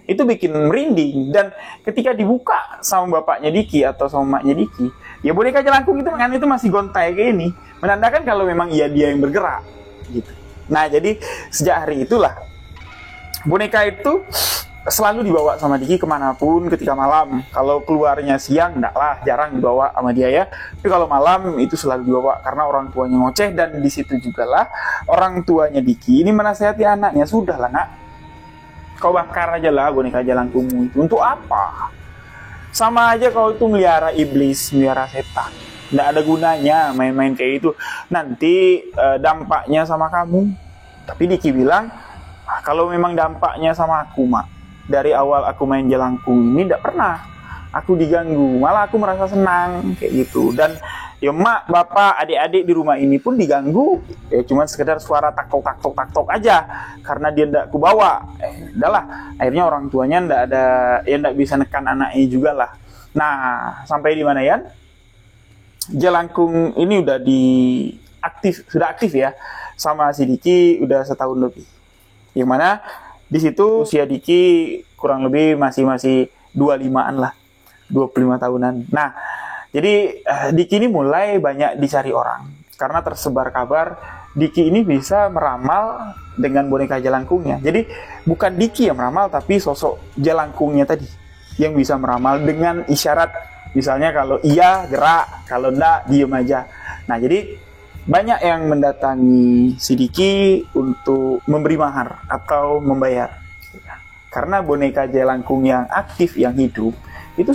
Itu bikin merinding. Dan ketika dibuka sama bapaknya Diki atau sama maknya Diki, ya boneka jelangkung itu kan itu masih gontai kayak ini, menandakan kalau memang dia yang bergerak, gitu. Nah jadi sejak hari itulah boneka itu selalu dibawa sama Diki kemanapun ketika malam. Kalau keluarnya siang, enggak lah, jarang dibawa sama dia ya. Tapi kalau malam itu selalu dibawa karena orang tuanya ngoceh. Dan di situ juga lah orang tuanya Diki ini menasihati anaknya, sudah lah nak, kau bakar aja lah boneka jelangkungmu itu. Untuk apa? Sama aja kau itu melihara iblis, melihara setan. Nggak ada gunanya main-main kayak itu. Nanti dampaknya sama kamu. Tapi Diki bilang, kalau memang dampaknya sama aku mak, dari awal aku main jelangkung ini tidak pernah aku diganggu, malah aku merasa senang kayak gitu. Dan ya mak, bapak, adik-adik di rumah ini pun diganggu ya cuma sekedar suara tak-tok aja karena dia tidak aku bawa. Udahlah, akhirnya orang tuanya tidak ada, ya tidak bisa nekan anaknya juga lah. Nah sampai di mana ya, jelangkung ini sudah aktif ya sama si Diki udah setahun lebih. Yang mana di situ usia Diki kurang lebih masih 25-an lah, 25 tahunan. Nah, jadi Diki ini mulai banyak dicari orang karena tersebar kabar Diki ini bisa meramal dengan boneka jelangkungnya. Jadi bukan Diki yang meramal, tapi sosok jelangkungnya tadi yang bisa meramal dengan isyarat. Misalnya kalau iya gerak, kalau enggak diem aja. Nah, jadi banyak yang mendatangi si Diki untuk memberi mahar atau membayar. Karena boneka jelangkung yang aktif, yang hidup, itu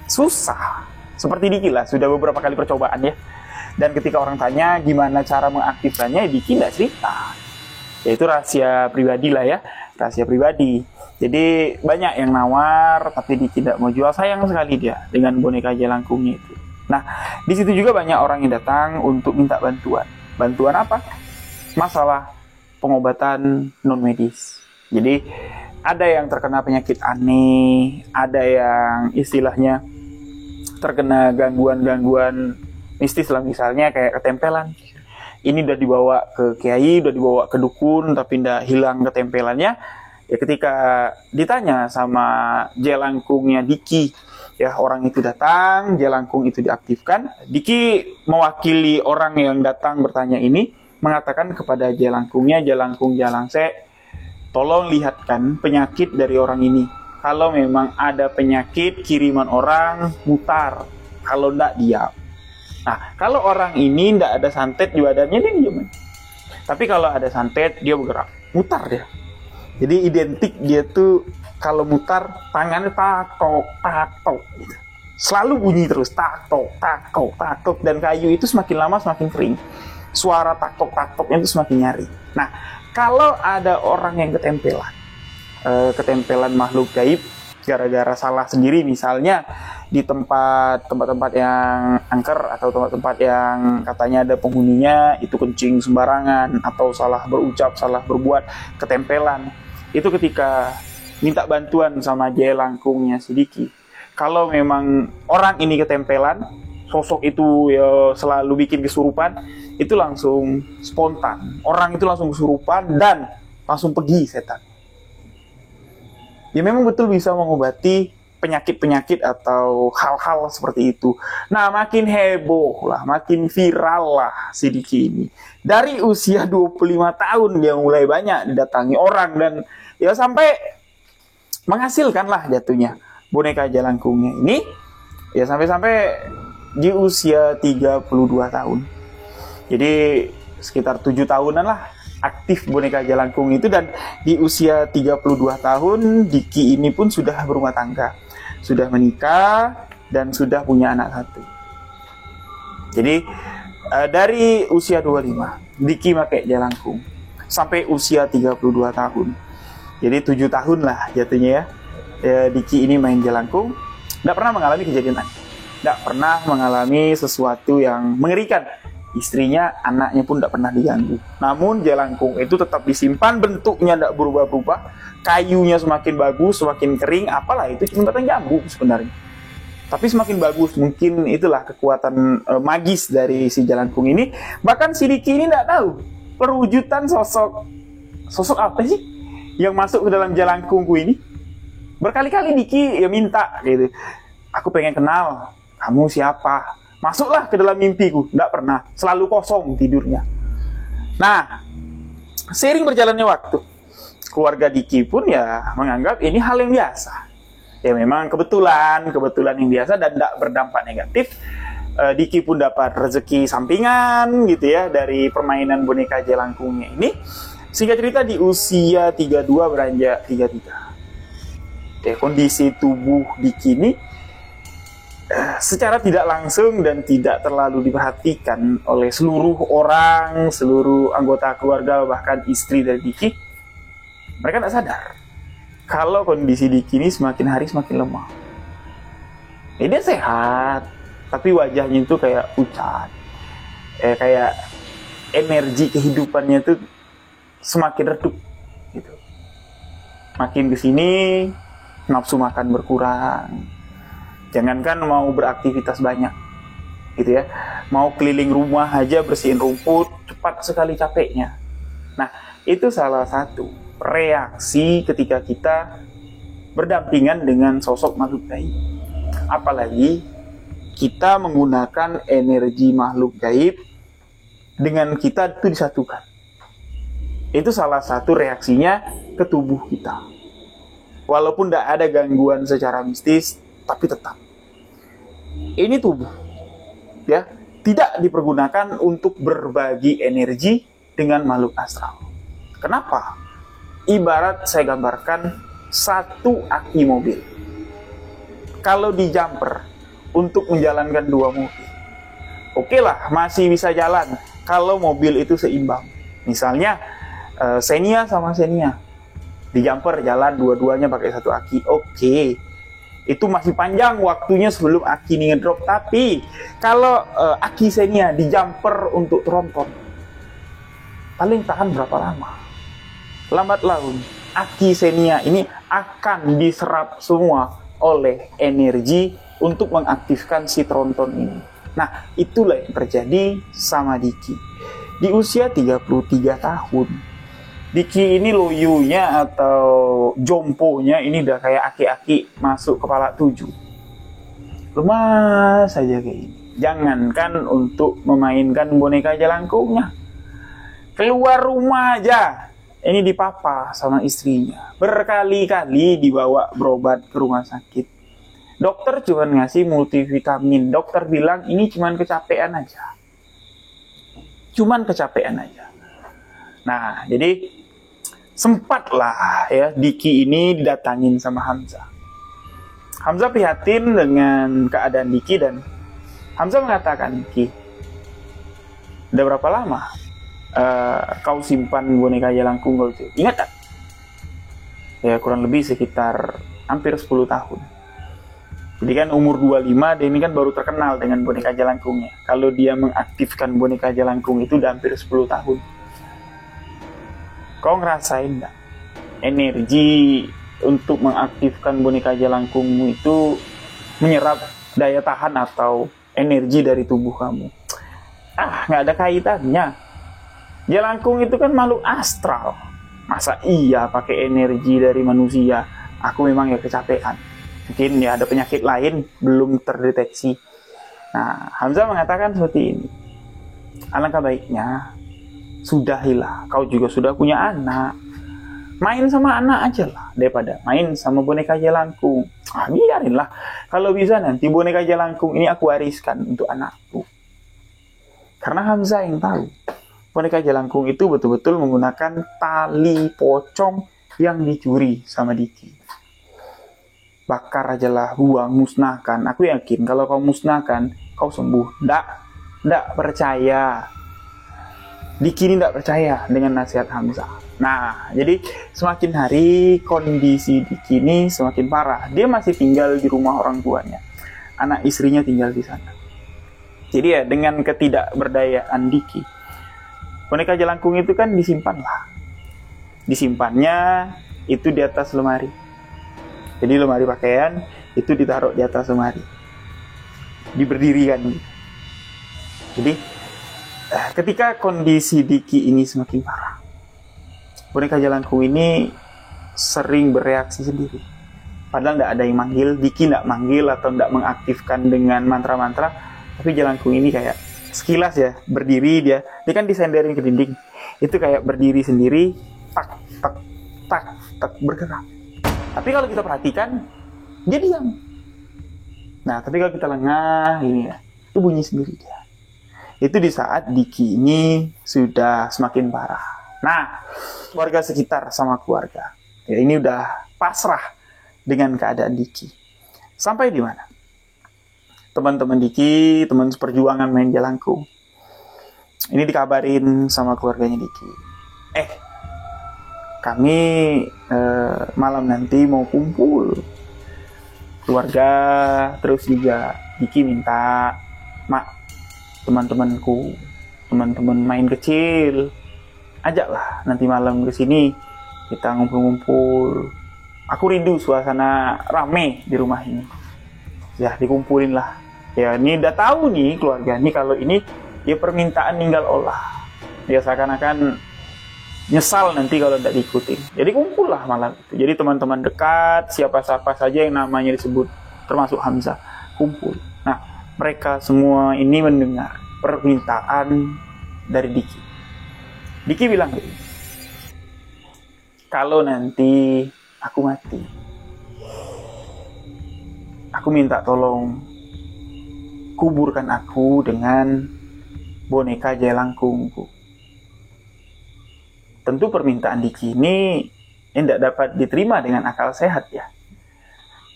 susah. Seperti Diki lah, sudah beberapa kali percobaan ya. Dan ketika orang tanya gimana cara mengaktifkannya, Diki nggak cerita. Ya itu rahasia pribadi lah ya, rahasia pribadi. Jadi banyak yang nawar, tapi Diki tidak mau jual, sayang sekali dia dengan boneka jelangkungnya itu. Nah, di situ juga banyak orang yang datang untuk minta bantuan. Bantuan apa? Masalah pengobatan non medis. Jadi ada yang terkena penyakit aneh, ada yang istilahnya terkena gangguan-gangguan mistis lah, misalnya kayak ketempelan. Ini udah dibawa ke kiai, udah dibawa ke dukun, tapi udah hilang ketempelannya. Ya ketika ditanya sama jelangkungnya Diki, ya orang itu datang, jelangkung itu diaktifkan. Diki mewakili orang yang datang bertanya ini, mengatakan kepada jelangkungnya, jelangkung jalangse, tolong lihatkan penyakit dari orang ini. Kalau memang ada penyakit kiriman orang, mutar. Kalau enggak, diam. Nah, kalau orang ini enggak ada santet di badannya, dia diam. Tapi kalau ada santet, dia bergerak, mutar dia. Jadi identik dia tuh kalau mutar tangannya tak-tok gitu. Selalu bunyi terus tak-tok, dan kayu itu semakin lama semakin kering. Suara tak-toknya itu semakin nyaring. Nah, kalau ada orang yang ketempelan makhluk gaib gara-gara salah sendiri, misalnya di tempat-tempat yang angker atau tempat-tempat yang katanya ada penghuninya itu kencing sembarangan atau salah berucap, salah berbuat, ketempelan. Itu ketika minta bantuan sama jelangkungnya si Diki. Kalau memang orang ini ketempelan, sosok itu ya selalu bikin kesurupan, itu langsung spontan. Orang itu langsung kesurupan dan langsung pergi setan. Ya memang betul bisa mengobati penyakit-penyakit atau hal-hal seperti itu. Nah, makin heboh lah, makin viral lah si Diki ini. Dari usia 25 tahun dia mulai banyak didatangi orang dan ya sampai menghasilkan lah jatuhnya boneka jelangkungnya ini. Ya sampai di usia 32 tahun. Jadi sekitar 7 tahunan lah aktif boneka jelangkung itu, dan di usia 32 tahun Diki ini pun sudah berumah tangga, sudah menikah dan sudah punya anak satu. Jadi dari usia 25 Diki pakai jelangkung sampai usia 32 tahun. Jadi 7 tahun lah jatuhnya ya. Diki ini main jelangkung, tidak pernah mengalami kejadian aneh, tidak pernah mengalami sesuatu yang mengerikan. Istrinya, anaknya pun tidak pernah diganggu. Namun jelangkung itu tetap disimpan, bentuknya tidak berubah-ubah, kayunya semakin bagus, semakin kering, apalah itu cuma batang jambu sebenarnya. Tapi semakin bagus, mungkin itulah kekuatan magis dari si jelangkung ini. Bahkan si Diki ini tidak tahu perwujudan sosok apa sih yang masuk ke dalam jelangkungku ini. Berkali-kali Diki ya minta gitu, aku pengen kenal, kamu siapa? Masuklah ke dalam mimpiku. Tidak pernah, selalu kosong tidurnya. Nah, seiring berjalannya waktu, keluarga Diki pun ya menganggap ini hal yang biasa. Ya memang kebetulan yang biasa dan tidak berdampak negatif. Diki pun dapat rezeki sampingan gitu ya dari permainan boneka jelangkungnya ini. Singkat cerita di usia 32 beranjak 33. Ya, kondisi tubuh Diki ini secara tidak langsung dan tidak terlalu diperhatikan oleh seluruh orang, seluruh anggota keluarga, bahkan istri dari Diki. Mereka tidak sadar kalau kondisi Diki ini semakin hari semakin lemah. Dia sehat, tapi wajahnya itu kayak pucat, kayak energi kehidupannya itu semakin redup gitu. Makin kesini nafsu makan berkurang. Jangankan mau beraktivitas banyak gitu ya, mau keliling rumah aja bersihin rumput cepat sekali capeknya. Nah, itu salah satu reaksi ketika kita berdampingan dengan sosok makhluk gaib. Apalagi kita menggunakan energi makhluk gaib dengan kita itu disatukan. Itu salah satu reaksinya ke tubuh kita. Walaupun tidak ada gangguan secara mistis, tapi tetap ini tubuh ya tidak dipergunakan untuk berbagi energi dengan makhluk astral. Kenapa? Ibarat saya gambarkan satu aki mobil. Kalau di jumper untuk menjalankan dua mobil, oke lah, masih bisa jalan kalau mobil itu seimbang. Misalnya Xenia sama Xenia di jumper jalan dua-duanya pakai satu aki, oke. Itu masih panjang waktunya sebelum aki ini ngedrop. Tapi kalau aki Xenia di jumper untuk tronton, paling tahan berapa lama? Lambat laun aki Xenia ini akan diserap semua oleh energi untuk mengaktifkan si tronton ini. Nah, itulah yang terjadi sama Diki. Di usia 33 tahun, Diki ini loyunya atau jomponya ini udah kayak aki-aki masuk kepala 7. Lemas saja kayak ini. Jangankan untuk memainkan boneka jelangkungnya, keluar rumah aja ini dipapa sama istrinya. Berkali-kali dibawa berobat ke rumah sakit. Dokter cuma ngasih multivitamin. Dokter bilang ini cuma kecapean aja. Nah, jadi sempatlah ya Diki ini didatangin sama Hamzah. Hamzah prihatin dengan keadaan Diki dan Hamzah mengatakan, Diki, udah berapa lama kau simpan boneka jelangkung itu? Ingat tak? Ya kurang lebih sekitar hampir 10 tahun. Jadi kan umur 25 dia ini kan baru terkenal dengan boneka jelangkungnya. Kalau dia mengaktifkan boneka jelangkung itu udah hampir 10 tahun. Kau ngerasain nggak energi untuk mengaktifkan boneka jelangkungmu itu menyerap daya tahan atau energi dari tubuh kamu? Nggak ada kaitannya. Jelangkung itu kan makhluk astral. Masa iya pakai energi dari manusia? Aku memang ya kecapean. Mungkin ya ada penyakit lain belum terdeteksi. Nah, Hamzah mengatakan seperti ini. Alangkah baiknya sudahilah, kau juga sudah punya anak, main sama anak aja lah daripada main sama boneka jelangkung. Biarinlah, kalau bisa nanti boneka jelangkung ini aku wariskan untuk anakku. Karena Hamzah yang tahu boneka jelangkung itu betul-betul menggunakan tali pocong yang dicuri sama Diki. Bakar aja lah, buang, musnahkan. Aku yakin kalau kau musnahkan, kau sembuh. Nggak percaya. Diki ini tidak percaya dengan nasihat Hamzah. Nah, jadi semakin hari kondisi Diki ini semakin parah. Dia masih tinggal di rumah orang tuanya. Anak istrinya tinggal di sana. Jadi ya dengan ketidakberdayaan Diki, boneka jelangkung itu kan disimpanlah. Disimpannya itu di atas lemari. Jadi lemari pakaian itu ditaruh di atas lemari. Diberdirikan. Jadi ketika kondisi Diki ini semakin parah, boneka jelangkung ini sering bereaksi sendiri. Padahal tidak ada yang manggil, Diki tidak manggil atau tidak mengaktifkan dengan mantra-mantra, tapi jelangkung ini kayak sekilas ya, berdiri dia kan disenderin ke dinding, itu kayak berdiri sendiri, tak, tak, tak, tak, bergerak. Tapi kalau kita perhatikan, dia diam. Nah, tapi kalau kita lengah, ini ya, itu bunyi sendiri dia. Itu di saat Diki ini sudah semakin parah. Nah, warga sekitar sama keluarga, ya ini udah pasrah dengan keadaan Diki. Sampai di mana? Teman-teman Diki, teman seperjuangan main jelangkung, ini dikabarin sama keluarganya Diki. Kami malam nanti mau kumpul keluarga, terus juga Diki minta, Mak, teman-temanku, teman-teman main kecil, ajaklah nanti malam ke sini kita ngumpul-ngumpul. Aku rindu suasana rame di rumah ini. Ya, dikumpulin lah. Ya, ini udah tahu nih keluarga nih kalau ini ya permintaan ninggal Allah. Ya seakan-akan nyesal nanti kalau tidak diikutin. Jadi kumpul lah malam itu. Jadi teman-teman dekat, siapa-siapa saja yang namanya disebut, termasuk Hamzah, kumpul. Nah, mereka semua ini mendengar permintaan dari Diki. Diki bilang gini, kalau nanti aku mati, aku minta tolong kuburkan aku dengan boneka jelangkungku. Tentu permintaan Diki ini tidak dapat diterima dengan akal sehat ya.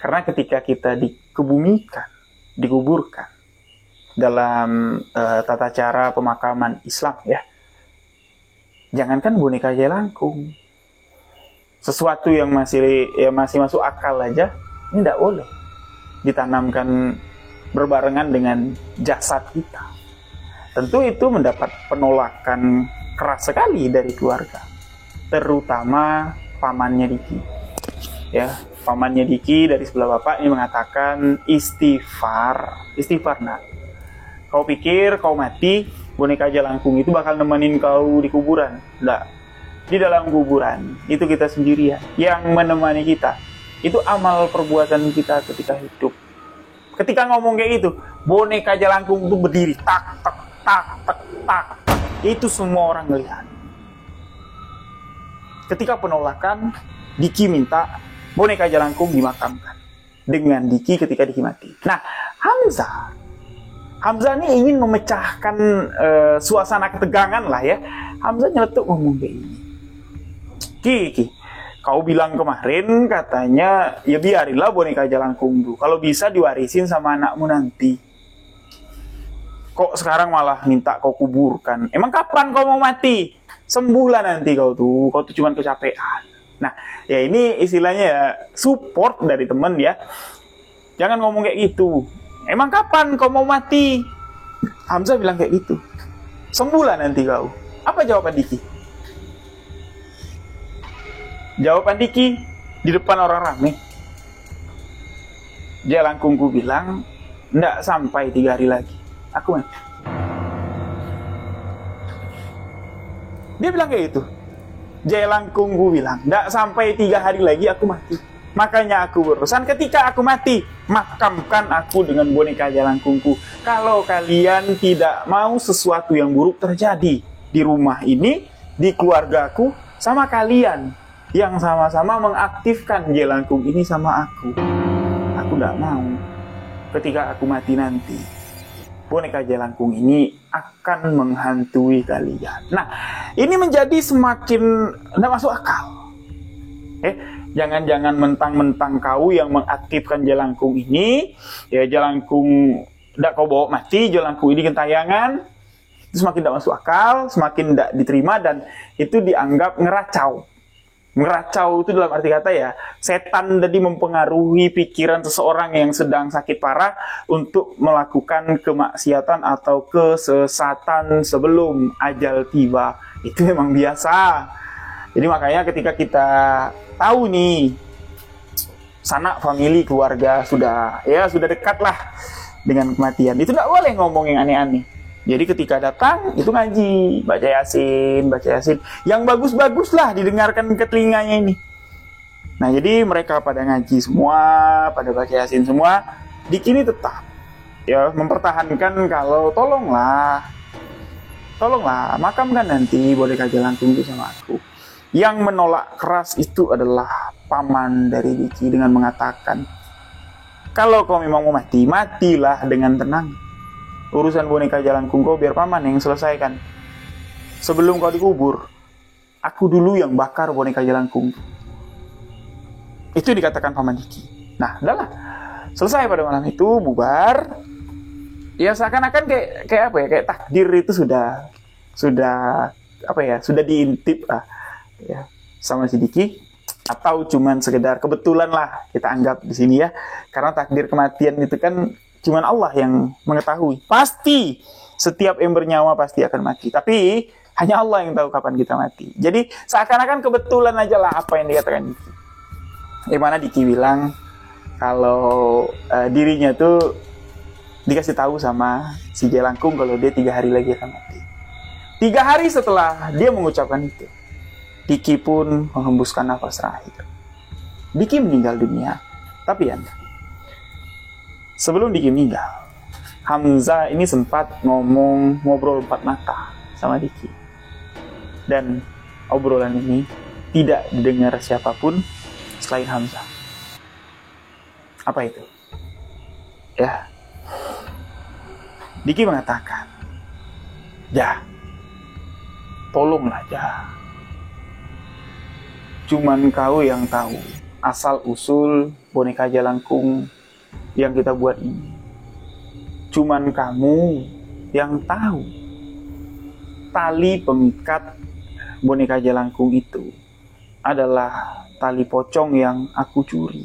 Karena ketika kita dikebumikan, dikuburkan dalam tata cara pemakaman Islam ya, jangankan boneka jelangkung, sesuatu yang masih masuk akal aja ini tidak boleh ditanamkan berbarengan dengan jasad kita. Tentu itu mendapat penolakan keras sekali dari keluarga, terutama pamannya Diki ya. Pamannya Diki dari sebelah bapak ini mengatakan, istighfar nak. Kau pikir kau mati, boneka jelangkung itu bakal nemenin kau di kuburan? Enggak. Di dalam kuburan, itu kita sendirian yang menemani kita. Itu amal perbuatan kita ketika hidup. Ketika ngomong kayak gitu, boneka jelangkung itu berdiri. Tak, tak, tak, tak, tak, tak. Itu semua orang melihat. Ketika penolakan, Diki minta boneka jelangkung dimakamkan dengan Diki ketika Diki mati. Nah, Hamzah ini ingin memecahkan suasana ketegangan lah ya. Hamzah nyeletuk ngomong kayak ini. Ki, kau bilang kemarin katanya ya biarinlah boneka jelangkung tuh, kalau bisa diwarisin sama anakmu nanti. Kok sekarang malah minta kau kuburkan? Emang kapan kau mau mati? Sembuhlah nanti kau tuh cuma kecapean. Nah, ya ini istilahnya ya support dari temen ya. Jangan ngomong kayak gitu. Emang kapan kau mau mati? Hamzah bilang kayak gitu. Sembuhlah nanti kau. Apa jawaban Diki? Jawaban Diki di depan orang ramai. Jelangkungku bilang, nggak sampai 3 hari lagi aku mati. Dia bilang kayak gitu. Jelangkungku bilang, nggak sampai 3 hari lagi aku mati. Makanya aku berurusan ketika aku mati, makamkan aku dengan boneka jelangkungku. Kalau kalian tidak mau sesuatu yang buruk terjadi di rumah ini, di keluargaku, sama kalian yang sama-sama mengaktifkan jelangkung ini sama aku tidak mau ketika aku mati nanti, boneka jelangkung ini akan menghantui kalian. Nah, ini menjadi semakin tidak masuk akal. Jangan-jangan mentang-mentang kau yang mengaktifkan jelangkung ini, ya jelangkung tidak kau bawa mati, jelangkung ini gentayangan, Itu semakin tidak masuk akal, semakin tidak diterima, dan itu dianggap ngeracau. Ngeracau itu dalam arti kata ya, setan tadi mempengaruhi pikiran seseorang yang sedang sakit parah untuk melakukan kemaksiatan atau kesesatan sebelum ajal tiba. Itu memang biasa. Jadi makanya ketika kita tahu nih, sanak famili keluarga sudah dekat lah dengan kematian, itu tidak boleh ngomong yang aneh-aneh. Jadi ketika datang itu ngaji, baca yasin, yang bagus-bagus lah didengarkan ke telinganya ini. Nah jadi mereka pada ngaji semua, pada baca yasin semua. Diki ini tetap ya mempertahankan kalau tolonglah makamkan nanti boneka Jalangkung itu sama aku. Yang menolak keras itu adalah paman dari Diki dengan mengatakan, kalau kau memang mau mati, matilah dengan tenang. Urusan boneka Jalangkung kau biar paman yang selesaikan. Sebelum kau dikubur, aku dulu yang bakar boneka Jalangkung. Itu dikatakan paman Diki. Nah, udahlah. Selesai pada malam itu, bubar. Ya seakan-akan kayak apa ya? Kayak takdir itu sudah diintip lah ya sama si Diki, atau cuman sekedar kebetulan lah kita anggap di sini ya. Karena takdir kematian itu kan cuman Allah yang mengetahui. Pasti setiap yang bernyawa pasti akan mati. Tapi hanya Allah yang tahu kapan kita mati. Jadi seakan-akan kebetulan aja lah apa yang dikatakan Diki. Yang mana Diki bilang kalau dirinya tuh dikasih tahu sama si Jalangkung kalau dia 3 hari lagi akan mati. 3 hari setelah dia mengucapkan itu, Diki pun menghembuskan nafas terakhir. Diki meninggal dunia. Tapi ya, sebelum Diki meninggal, Hamzah ini sempat ngobrol 4 mata sama Diki. Dan obrolan ini tidak didengar siapapun selain Hamzah. Apa itu? Ya, Diki mengatakan, "Ja, tolonglah Ja. Cuman kau yang tahu asal-usul boneka Jalangkung yang kita buat ini. Cuman kamu yang tahu tali pengikat boneka Jalangkung itu adalah tali pocong yang aku curi.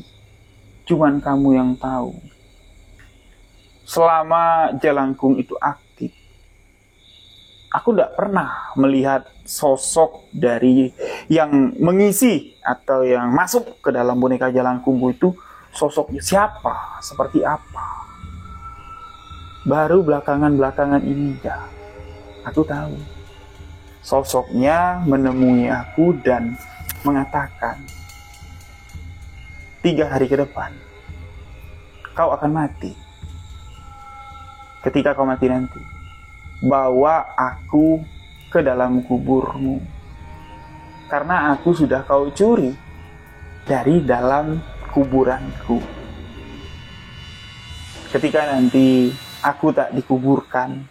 Cuman kamu yang tahu. Selama Jalangkung itu aktif, aku tidak pernah melihat sosok dari yang mengisi atau yang masuk ke dalam boneka Jalangkung itu sosoknya siapa, seperti apa. Baru belakangan ini ya, aku tahu. Sosoknya menemui aku dan mengatakan, 3 hari ke depan, kau akan mati. Ketika kau mati nanti, bawa aku ke dalam kuburmu. Karena aku sudah kau curi dari dalam kuburanku. Ketika nanti aku tak dikuburkan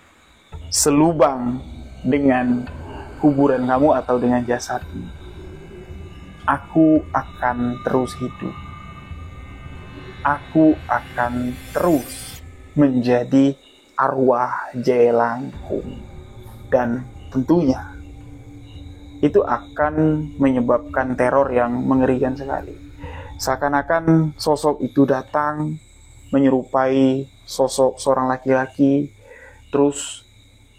selubang dengan kuburan kamu atau dengan jasadmu, aku akan terus hidup. Aku akan terus menjadi arwah Jalangkung. Dan tentunya itu akan menyebabkan teror yang mengerikan sekali. Seakan-akan sosok itu datang menyerupai sosok seorang laki-laki, terus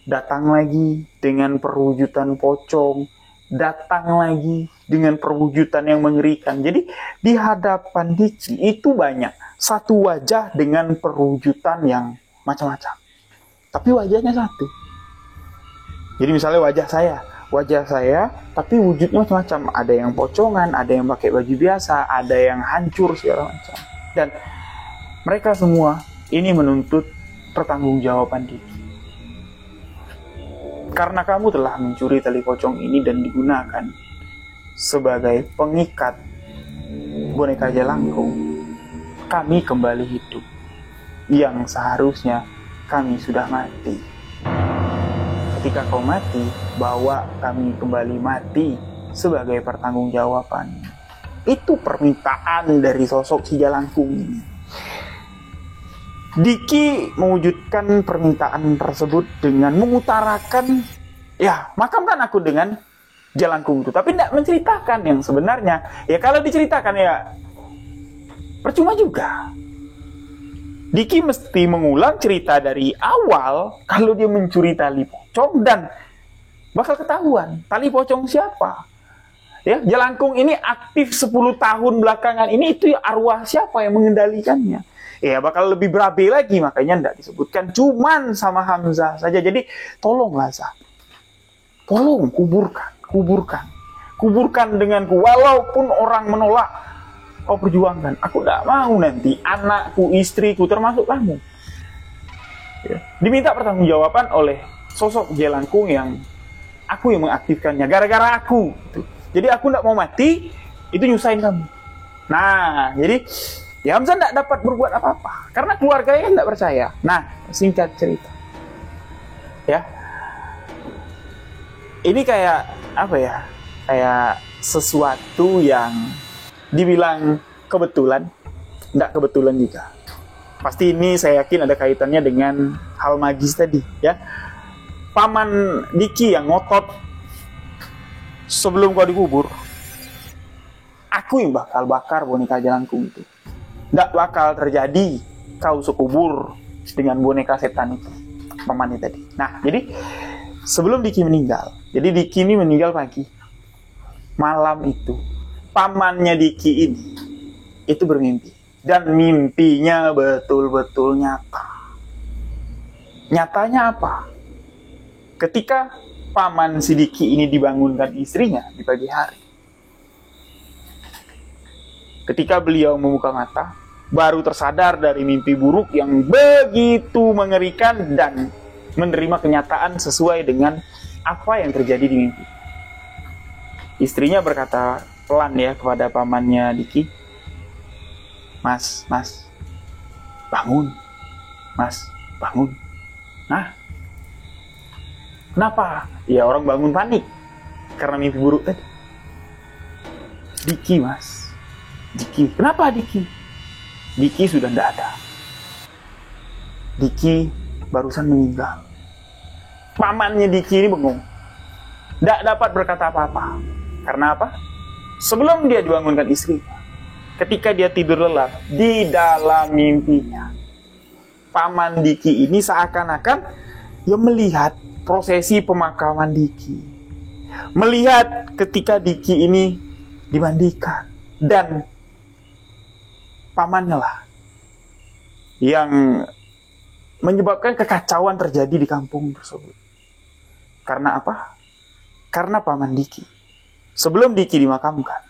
datang lagi dengan perwujudan pocong, datang lagi dengan perwujudan yang mengerikan. Jadi di hadapan Diki itu banyak satu wajah dengan perwujudan yang macam-macam, tapi wajahnya satu. Jadi misalnya wajah saya, tapi wujudnya macam-macam. Ada yang pocongan, ada yang pakai baju biasa, ada yang hancur segala macam. Dan mereka semua ini menuntut pertanggungjawaban Diki. Karena kamu telah mencuri tali pocong ini dan digunakan sebagai pengikat boneka Jalangkung, kami kembali hidup. Yang seharusnya kami sudah mati. Ketika kau mati, bawa kami kembali mati sebagai pertanggungjawaban. Itu permintaan dari sosok si Jalangkung ini. Diki mewujudkan permintaan tersebut dengan mengutarakan, ya makamkan aku dengan Jalangkung itu, tapi tidak menceritakan yang sebenarnya. Ya kalau diceritakan ya percuma juga. Diki mesti mengulang cerita dari awal kalau dia mencuri tali pocong, dan bakal ketahuan tali pocong siapa. Ya, Jalangkung ini aktif 10 tahun belakangan ini, itu arwah siapa yang mengendalikannya. Ya bakal lebih berabe lagi, makanya tidak disebutkan, cuman sama Hamzah saja. Jadi tolonglah Zah, tolong kuburkan denganku, walaupun orang menolak, kau perjuangkan. Aku tidak mau nanti anakku, istriku, termasuk kamu, ya, diminta pertanggungjawaban oleh sosok Jalangkung yang aku yang mengaktifkannya, gara-gara aku. Jadi aku tidak mau mati, itu nyusahin kamu. Nah, jadi ya Hamzah tidak dapat berbuat apa-apa karena keluarganya tidak percaya. Nah, singkat cerita, ya, ini kayak apa ya? Kayak sesuatu yang dibilang kebetulan, tidak kebetulan juga. Pasti ini saya yakin ada kaitannya dengan hal magis tadi, ya. Paman Diki yang ngotot, sebelum kau dikubur, aku yang bakal bakar boneka Jalangkung itu. Tidak bakal terjadi kau sekubur dengan boneka setan itu, pamannya tadi. Nah, jadi sebelum Diki meninggal, jadi Diki ini meninggal pagi. Malam itu, pamannya Diki ini itu bermimpi. Dan mimpinya betul-betul nyata. Nyatanya apa? Ketika paman si Diki ini dibangunkan istrinya di pagi hari, ketika beliau membuka mata, baru tersadar dari mimpi buruk yang begitu mengerikan dan menerima kenyataan sesuai dengan apa yang terjadi di mimpi. Istrinya berkata pelan ya kepada pamannya Diki, Mas, bangun. Mas, bangun. Nah, kenapa? Ya orang bangun panik karena mimpi buruk tadi. Diki, Mas. Diki, kenapa Diki? Diki sudah tidak ada. Diki barusan meninggal. Pamannya Diki ini bengong, tidak dapat berkata apa-apa. Karena apa? Sebelum dia dibangunkan istrinya, ketika dia tidur lelap di dalam mimpinya, paman Diki ini seakan-akan dia melihat prosesi pemakaman Diki, melihat ketika Diki ini dimandikan, dan pamannya lah yang menyebabkan kekacauan terjadi di kampung tersebut. Karena apa? Karena paman Diki, sebelum Diki dimakamkan,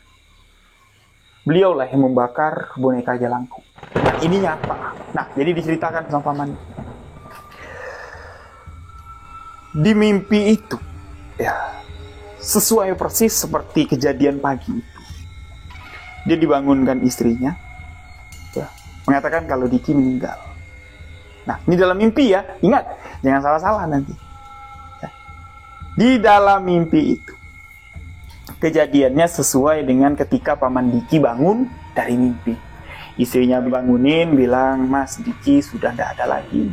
beliaulah yang membakar boneka Jalangkung. Dan ini nyata. Nah, jadi diceritakan sama paman. Di mimpi itu, ya, sesuai persis seperti kejadian pagi itu. Dia dibangunkan istrinya, ya, mengatakan kalau Diki meninggal. Nah, ini dalam mimpi ya, ingat, jangan salah-salah nanti. Ya. Di dalam mimpi itu, kejadiannya sesuai dengan ketika paman Diki bangun dari mimpi. Istrinya bangunin, bilang, Mas, Diki sudah tidak ada lagi.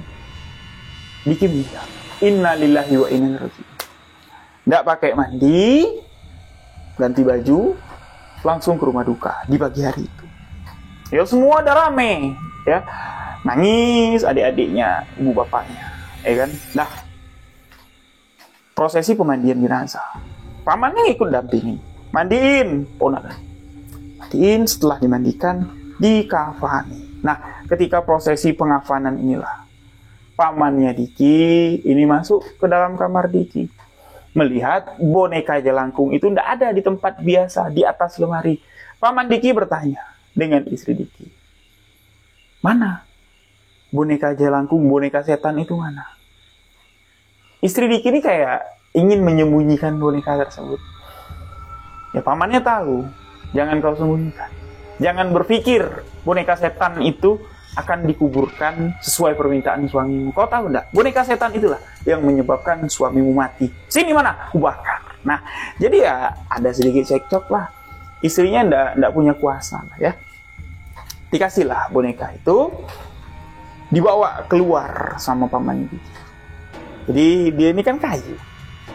Diki bilang, Innalillahi wa inna ilaihi raji'un. Tidak pakai mandi, ganti baju, langsung ke rumah duka di pagi hari itu. Ya semua udah rame, ya, nangis adik-adiknya, ibu bapaknya, ya kan. Nah, prosesi pemandian jenazah, pamannya ikut dampingi, mandiin ponakan, mandiin, setelah dimandikan dikafani. Nah, ketika prosesi pengafanan inilah pamannya Diki ini masuk ke dalam kamar Diki, melihat boneka Jalangkung itu tidak ada di tempat biasa, di atas lemari. Paman Diki bertanya dengan istri Diki, mana boneka Jalangkung, boneka setan itu mana? Istri Diki ini kayak ingin menyembunyikan boneka tersebut. Ya pamannya tahu, jangan kau sembunyikan. Jangan berpikir boneka setan itu akan dikuburkan sesuai permintaan suamimu. Kau tahu enggak? Boneka setan itulah yang menyebabkan suamimu mati. Sini mana? Kubakar. Nah, jadi ya ada sedikit cekcok lah. Istrinya enggak punya kuasa lah ya. Dikasihlah boneka itu. dibawa keluar sama pamannya Diki. Jadi dia ini kan kayu,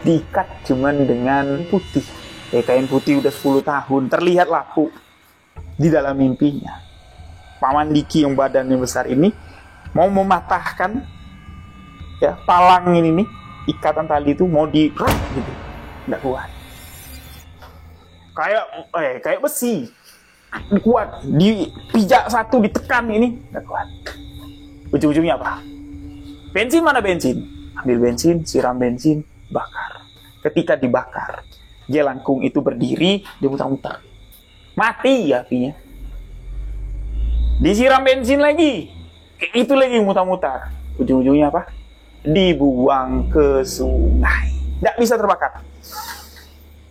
diikat cuman dengan putih. Kain putih udah 10 tahun, terlihat laku di dalam mimpinya. Paman Diki yang badannya besar ini mau mematahkan ya palang ini nih, ikatan tali itu mau di gitu, nggak kuat. Kayak besi, kuat, dipijak satu, ditekan ini nggak kuat. Ujung-ujungnya apa? Bensin, mana bensin? Ambil bensin, siram bensin, bakar. Ketika dibakar, jelangkung itu berdiri, dia mutar-mutar. Mati ya apinya. Disiram bensin lagi, kayak itu lagi mutar-mutar. Ujung-ujungnya apa? Dibuang ke sungai. Nggak bisa terbakar.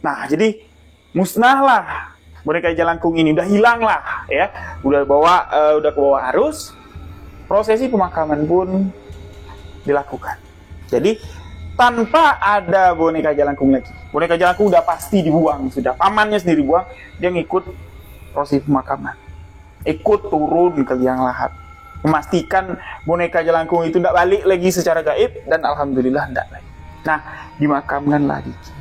Nah, jadi musnahlah boneka jelangkung ini, udah hilang lah ya. Udah ke bawah arus. Prosesi pemakaman pun dilakukan. Jadi tanpa ada boneka jelangkung lagi. Boneka jelangkung udah pasti dibuang, sudah pamannya sendiri buang, dia ngikut prosesi pemakaman. Ikut turun ke liang lahat. Memastikan boneka jelangkung itu tidak balik lagi secara gaib, dan alhamdulillah tidak lagi. Nah, dimakamkanlah Diki.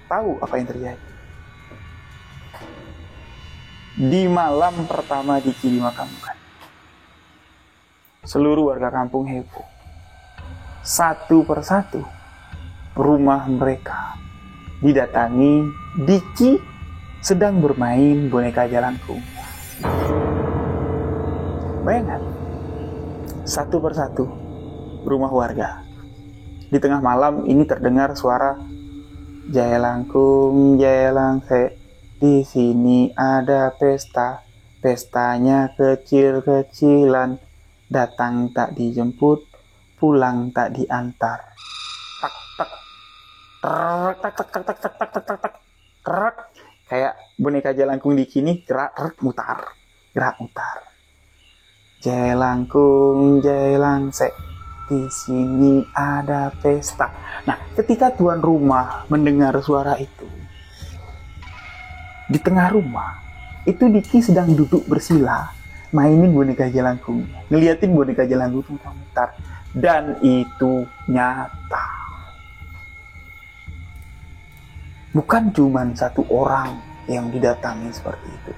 Tahu apa yang terjadi? Di malam pertama Diki dimakamkan, seluruh warga kampung heboh. Satu persatu rumah mereka didatangi Diki sedang bermain boneka jelangkung. Bayangkan, satu persatu rumah warga. Di tengah malam ini terdengar suara jelangkung, jelangse. Di sini ada pesta, pestanya kecil-kecilan. Datang tak dijemput, pulang tak diantar. Tak tak tak tak tak tak tak tak tak tak tak tak. Kayak boneka jelangkung di kini gerak mutar, gerak mutar. Jelangkung, jelangse, di sini ada pesta. Nah, ketika tuan rumah mendengar suara itu, di tengah rumah itu Diki sedang duduk bersila, mainin boneka jelangkung, ngeliatin boneka jelangkung mutar-mutar, dan itu nyata. Bukan cuma satu orang yang didatangi seperti itu.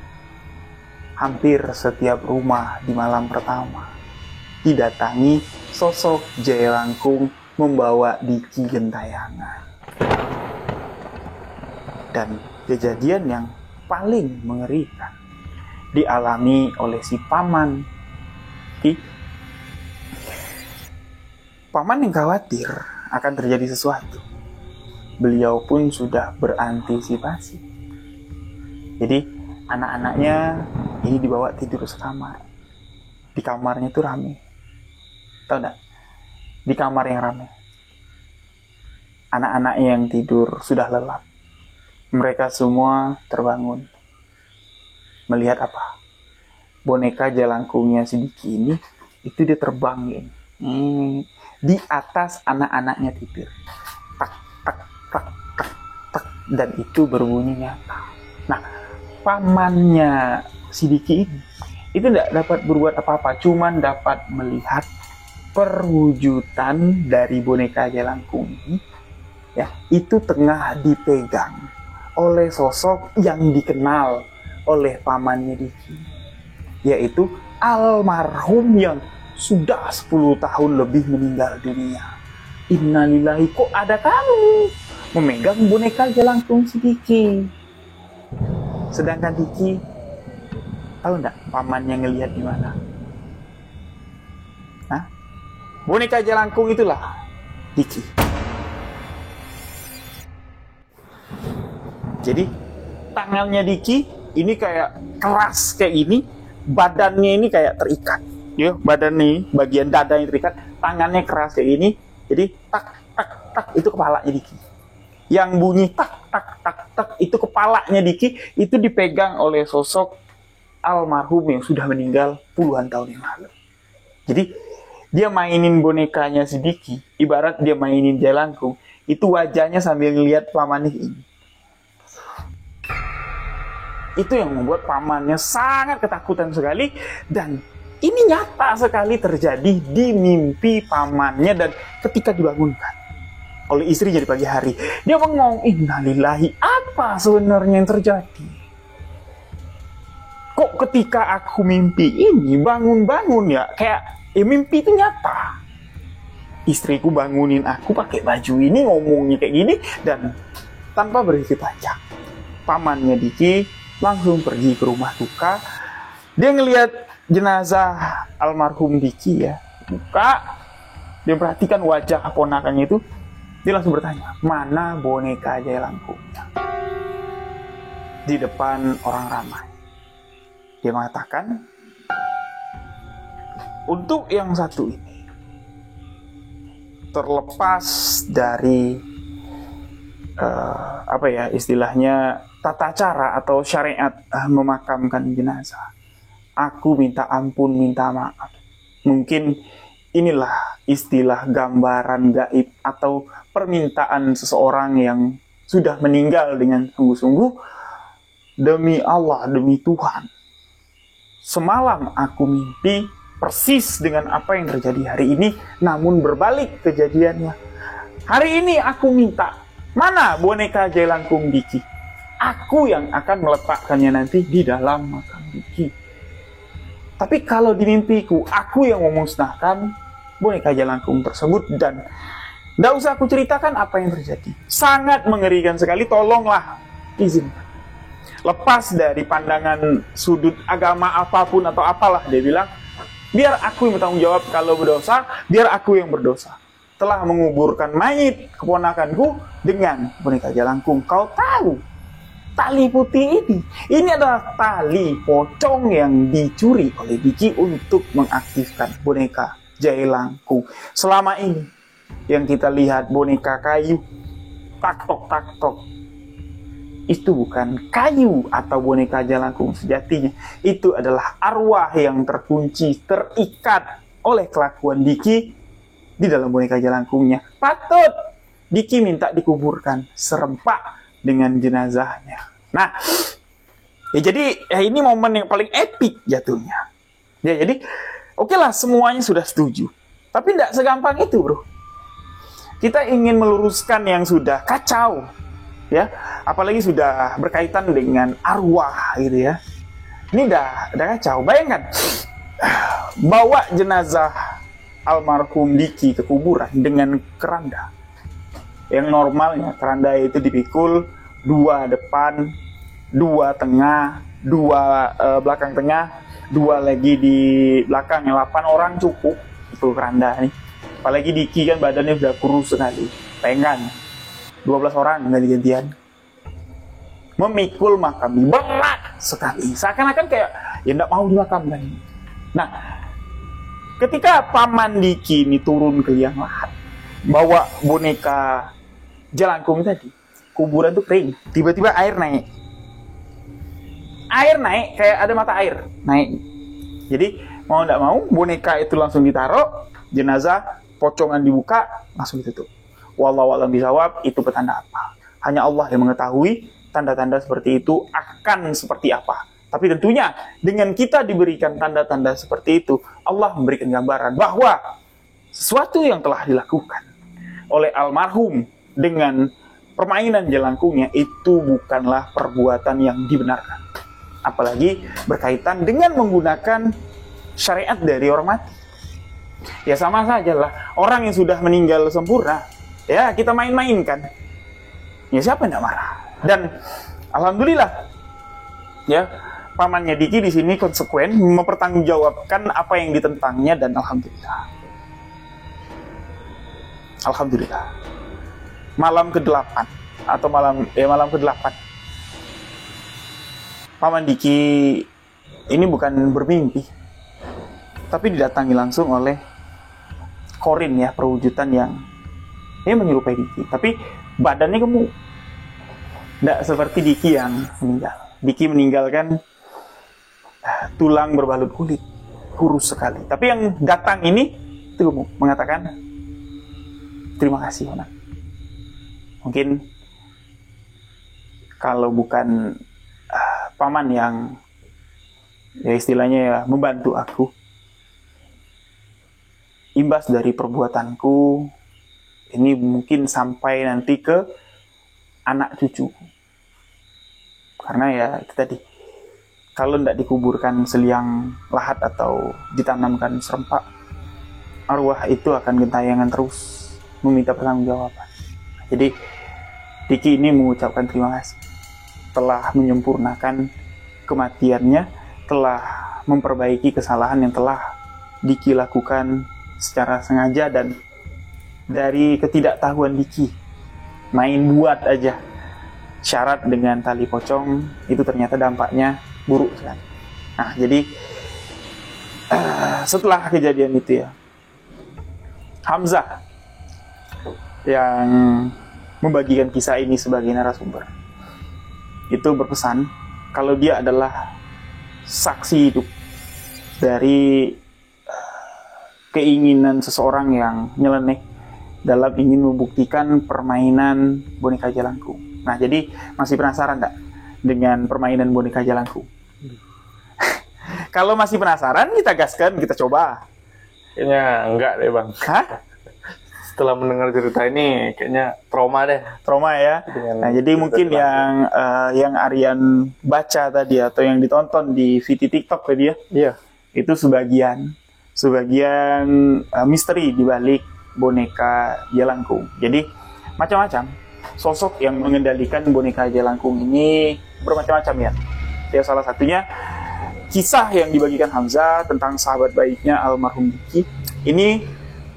Hampir setiap rumah di malam pertama didatangi sosok jelangkung membawa Diki gentayangan. Dan kejadian yang paling mengerikan dialami oleh si paman. Paman yang khawatir akan terjadi sesuatu. Beliau pun sudah berantisipasi. Jadi anak-anaknya ini dibawa tidur sekamar. Di kamarnya itu rame. Tahu enggak? Di kamar yang rame, anak-anaknya yang tidur sudah lelap. Mereka semua terbangun. Melihat apa? Boneka jelangkungnya si Diki ini, itu dia terbangin di atas anak-anaknya tidur. Tak, tak, tak, tak, tak. Dan itu berbunyi nyata. Nah, pamannya si Diki ini, itu tidak dapat berbuat apa-apa. Cuman dapat melihat perwujudan dari boneka jelangkung ini. Ya, itu tengah dipegang oleh sosok yang dikenal oleh pamannya Diki, yaitu almarhum yang sudah 10 tahun lebih meninggal dunia. Innalillahi, kok ada kamu memegang boneka jelangkung si Diki? Sedangkan Diki, tahu enggak pamannya ngelihat di mana? Hah? Boneka jelangkung itulah Diki. Jadi tangannya Diki ini kayak keras kayak gini, badannya ini kayak terikat. Ya, badan nih, bagian dada yang terikat, tangannya keras kayak gini. Jadi tak tak tak itu kepalanya Diki. Yang bunyi tak tak tak tak itu kepalanya Diki, itu dipegang oleh sosok almarhum yang sudah meninggal puluhan tahun yang lalu. Jadi dia mainin bonekanya si Diki, ibarat dia mainin jelangkung, itu wajahnya sambil ngelihat pamannya ini. Itu yang membuat pamannya sangat ketakutan sekali, dan Ini nyata sekali terjadi di mimpi pamannya dan ketika dibangunkan oleh istrinya di pagi hari. Dia bengong, innalillahi, apa sebenarnya yang terjadi? Kok ketika aku mimpi ini bangun-bangun ya, kayak mimpi itu nyata. Istriku bangunin aku pakai baju ini, ngomongnya kayak gini, dan tanpa berhenti panjang, pamannya Diki langsung pergi ke rumah duka. Dia ngelihat jenazah almarhum Diki ya, buka, dia perhatikan wajah ponakannya itu. Dia langsung bertanya, mana boneka Jailangkungnya? Di depan orang ramai. Dia mengatakan, untuk yang satu ini, terlepas dari istilahnya tata cara atau syariat memakamkan jenazah, aku minta ampun, minta maaf. Mungkin inilah istilah gambaran gaib atau permintaan seseorang yang sudah meninggal dengan sungguh-sungguh. Demi Allah, demi Tuhan, semalam aku mimpi persis dengan apa yang terjadi hari ini, namun berbalik kejadiannya. Hari ini aku minta, mana boneka Jailangkung Diki? Aku yang akan meletakkannya nanti di dalam makam Diki. Tapi kalau di mimpiku, aku yang memusnahkan boneka Jailangkung tersebut, dan tidak usah aku ceritakan apa yang terjadi. Sangat mengerikan sekali, tolonglah izinkan. Lepas dari pandangan sudut agama apapun atau apalah, dia bilang, biar aku yang bertanggung jawab kalau berdosa, biar aku yang berdosa. Telah menguburkan mayit keponakanku dengan boneka Jailangkung. Kau tahu, tali putih ini adalah tali pocong yang dicuri oleh Diki untuk mengaktifkan boneka Jailangkung. Selama ini yang kita lihat boneka kayu, tak-tok, itu bukan kayu atau boneka Jailangkung sejatinya. Itu adalah arwah yang terkunci, terikat oleh kelakuan Diki di dalam boneka Jailangkungnya. Patut Diki minta dikuburkan serempak dengan jenazahnya. Nah, jadi ini momen yang paling epik jatuhnya. Ya, jadi oke lah, semuanya sudah setuju. Tapi tidak segampang itu, bro. Kita ingin meluruskan yang sudah kacau, ya, apalagi sudah berkaitan dengan arwah gitu ya. Ini udah kacau. Bayangkan, bawa jenazah almarhum Diki ke kuburan dengan keranda. Yang normalnya keranda itu dipikul 2 depan, 2 tengah, 2 belakang tengah, 2 lagi di belakang. 8 orang cukup itu keranda nih. Apalagi Diki kan badannya sudah kurus sekali. Pengen 12 orang ganti-gantian memikul makam, berat sekali. Seakan-akan kayak ya tidak mau dimakamkan. Nah, ketika paman Diki ini turun ke liang lahat, bawa boneka Jailangkung tadi, kuburan tuh kering. Tiba-tiba air naik. Air naik kayak ada mata air naik. Jadi mau tidak mau boneka itu langsung ditaruh, jenazah pocongan dibuka, langsung ditutup. Wallahu a'lam bishawab, itu petanda apa? Hanya Allah yang mengetahui tanda-tanda seperti itu akan seperti apa. Tapi tentunya dengan kita diberikan tanda-tanda seperti itu, Allah memberikan gambaran bahwa sesuatu yang telah dilakukan oleh almarhum dengan permainan Jailangkungnya itu bukanlah perbuatan yang dibenarkan. Apalagi berkaitan dengan menggunakan syariat dari orang mati. Ya sama saja lah, orang yang sudah meninggal sempurna, ya kita main-mainkan. Ya siapa yang tidak marah? Dan alhamdulillah, ya pamannya Diki di sini konsekuen mempertanggungjawabkan apa yang ditentangnya, dan alhamdulillah. Malam ke-8 atau malam ke-8, paman Diki ini bukan bermimpi, tapi didatangi langsung oleh Korin, ya, perwujudan yang menyerupai Diki, tapi badannya gemuk. Tidak seperti Diki yang meninggal. Diki meninggalkan tulang berbalut kulit, kurus sekali. Tapi yang datang ini itu gemuk, mengatakan terima kasih, Ona. Mungkin kalau bukan paman yang ya istilahnya ya membantu aku, imbas dari perbuatanku ini mungkin sampai nanti ke anak cucu. Karena ya itu tadi, kalau tidak dikuburkan seliang lahat atau ditanamkan serempak, arwah itu akan gentayangan terus meminta pertanggungjawaban. Jadi Diki ini mengucapkan terima kasih telah menyempurnakan kematiannya, telah memperbaiki kesalahan yang telah Diki lakukan secara sengaja dan dari ketidaktahuan Diki, main buat aja syarat dengan tali pocong, itu ternyata dampaknya buruk kan. Nah, jadi setelah kejadian itu ya, Hamzah yang membagikan kisah ini sebagai narasumber itu berpesan kalau dia adalah saksi hidup dari keinginan seseorang yang nyeleneh dalam ingin membuktikan permainan boneka jelangkung. Nah, jadi masih penasaran enggak dengan permainan boneka jelangkung? Kalau masih penasaran, kita gaskan, kita coba. Kayaknya enggak deh Bang. Hah? Setelah mendengar cerita ini, kayaknya trauma deh. Trauma ya? Nah, jadi mungkin yang Aryan baca tadi atau yang ditonton di VT TikTok tadi ya, Iya. itu sebagian misteri di balik boneka jelangkung. Jadi macam-macam sosok yang mengendalikan boneka jelangkung ini bermacam-macam ya. Ya salah satunya kisah yang dibagikan Hamzah tentang sahabat baiknya almarhum Diki ini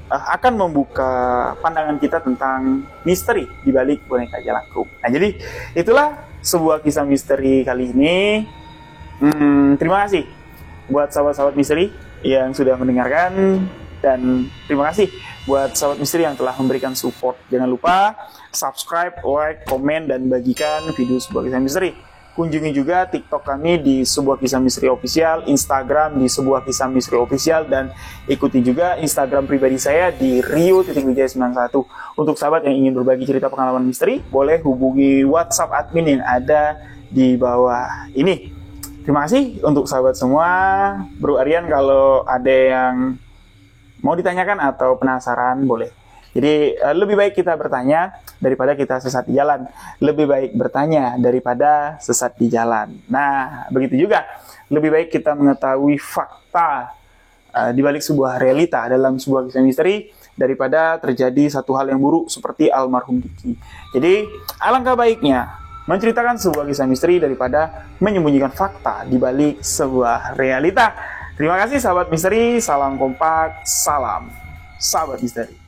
akan membuka pandangan kita tentang misteri di balik boneka jelangkung. Nah, jadi itulah sebuah kisah misteri kali ini. Terima kasih buat sahabat-sahabat misteri yang sudah mendengarkan, dan terima kasih buat sahabat misteri yang telah memberikan support. Jangan lupa subscribe, like, komen, dan bagikan video sebuah kisah misteri. Kunjungi juga TikTok kami di Sebuah Kisah Misteri Official, Instagram di Sebuah Kisah Misteri Official, dan ikuti juga Instagram pribadi saya di Rio.Wijaya91. Untuk sahabat yang ingin berbagi cerita pengalaman misteri, boleh hubungi WhatsApp admin yang ada di bawah ini. Terima kasih untuk sahabat semua. Bro Aryan, kalau ada yang mau ditanyakan atau penasaran, boleh. Jadi lebih baik kita bertanya daripada kita sesat di jalan. Lebih baik bertanya daripada sesat di jalan. Nah, begitu juga. Lebih baik kita mengetahui fakta di balik sebuah realita dalam sebuah kisah misteri daripada terjadi satu hal yang buruk seperti almarhum Diki. Jadi, alangkah baiknya menceritakan sebuah kisah misteri daripada menyembunyikan fakta di balik sebuah realita. Terima kasih sahabat misteri, salam kompak, salam sahabat misteri.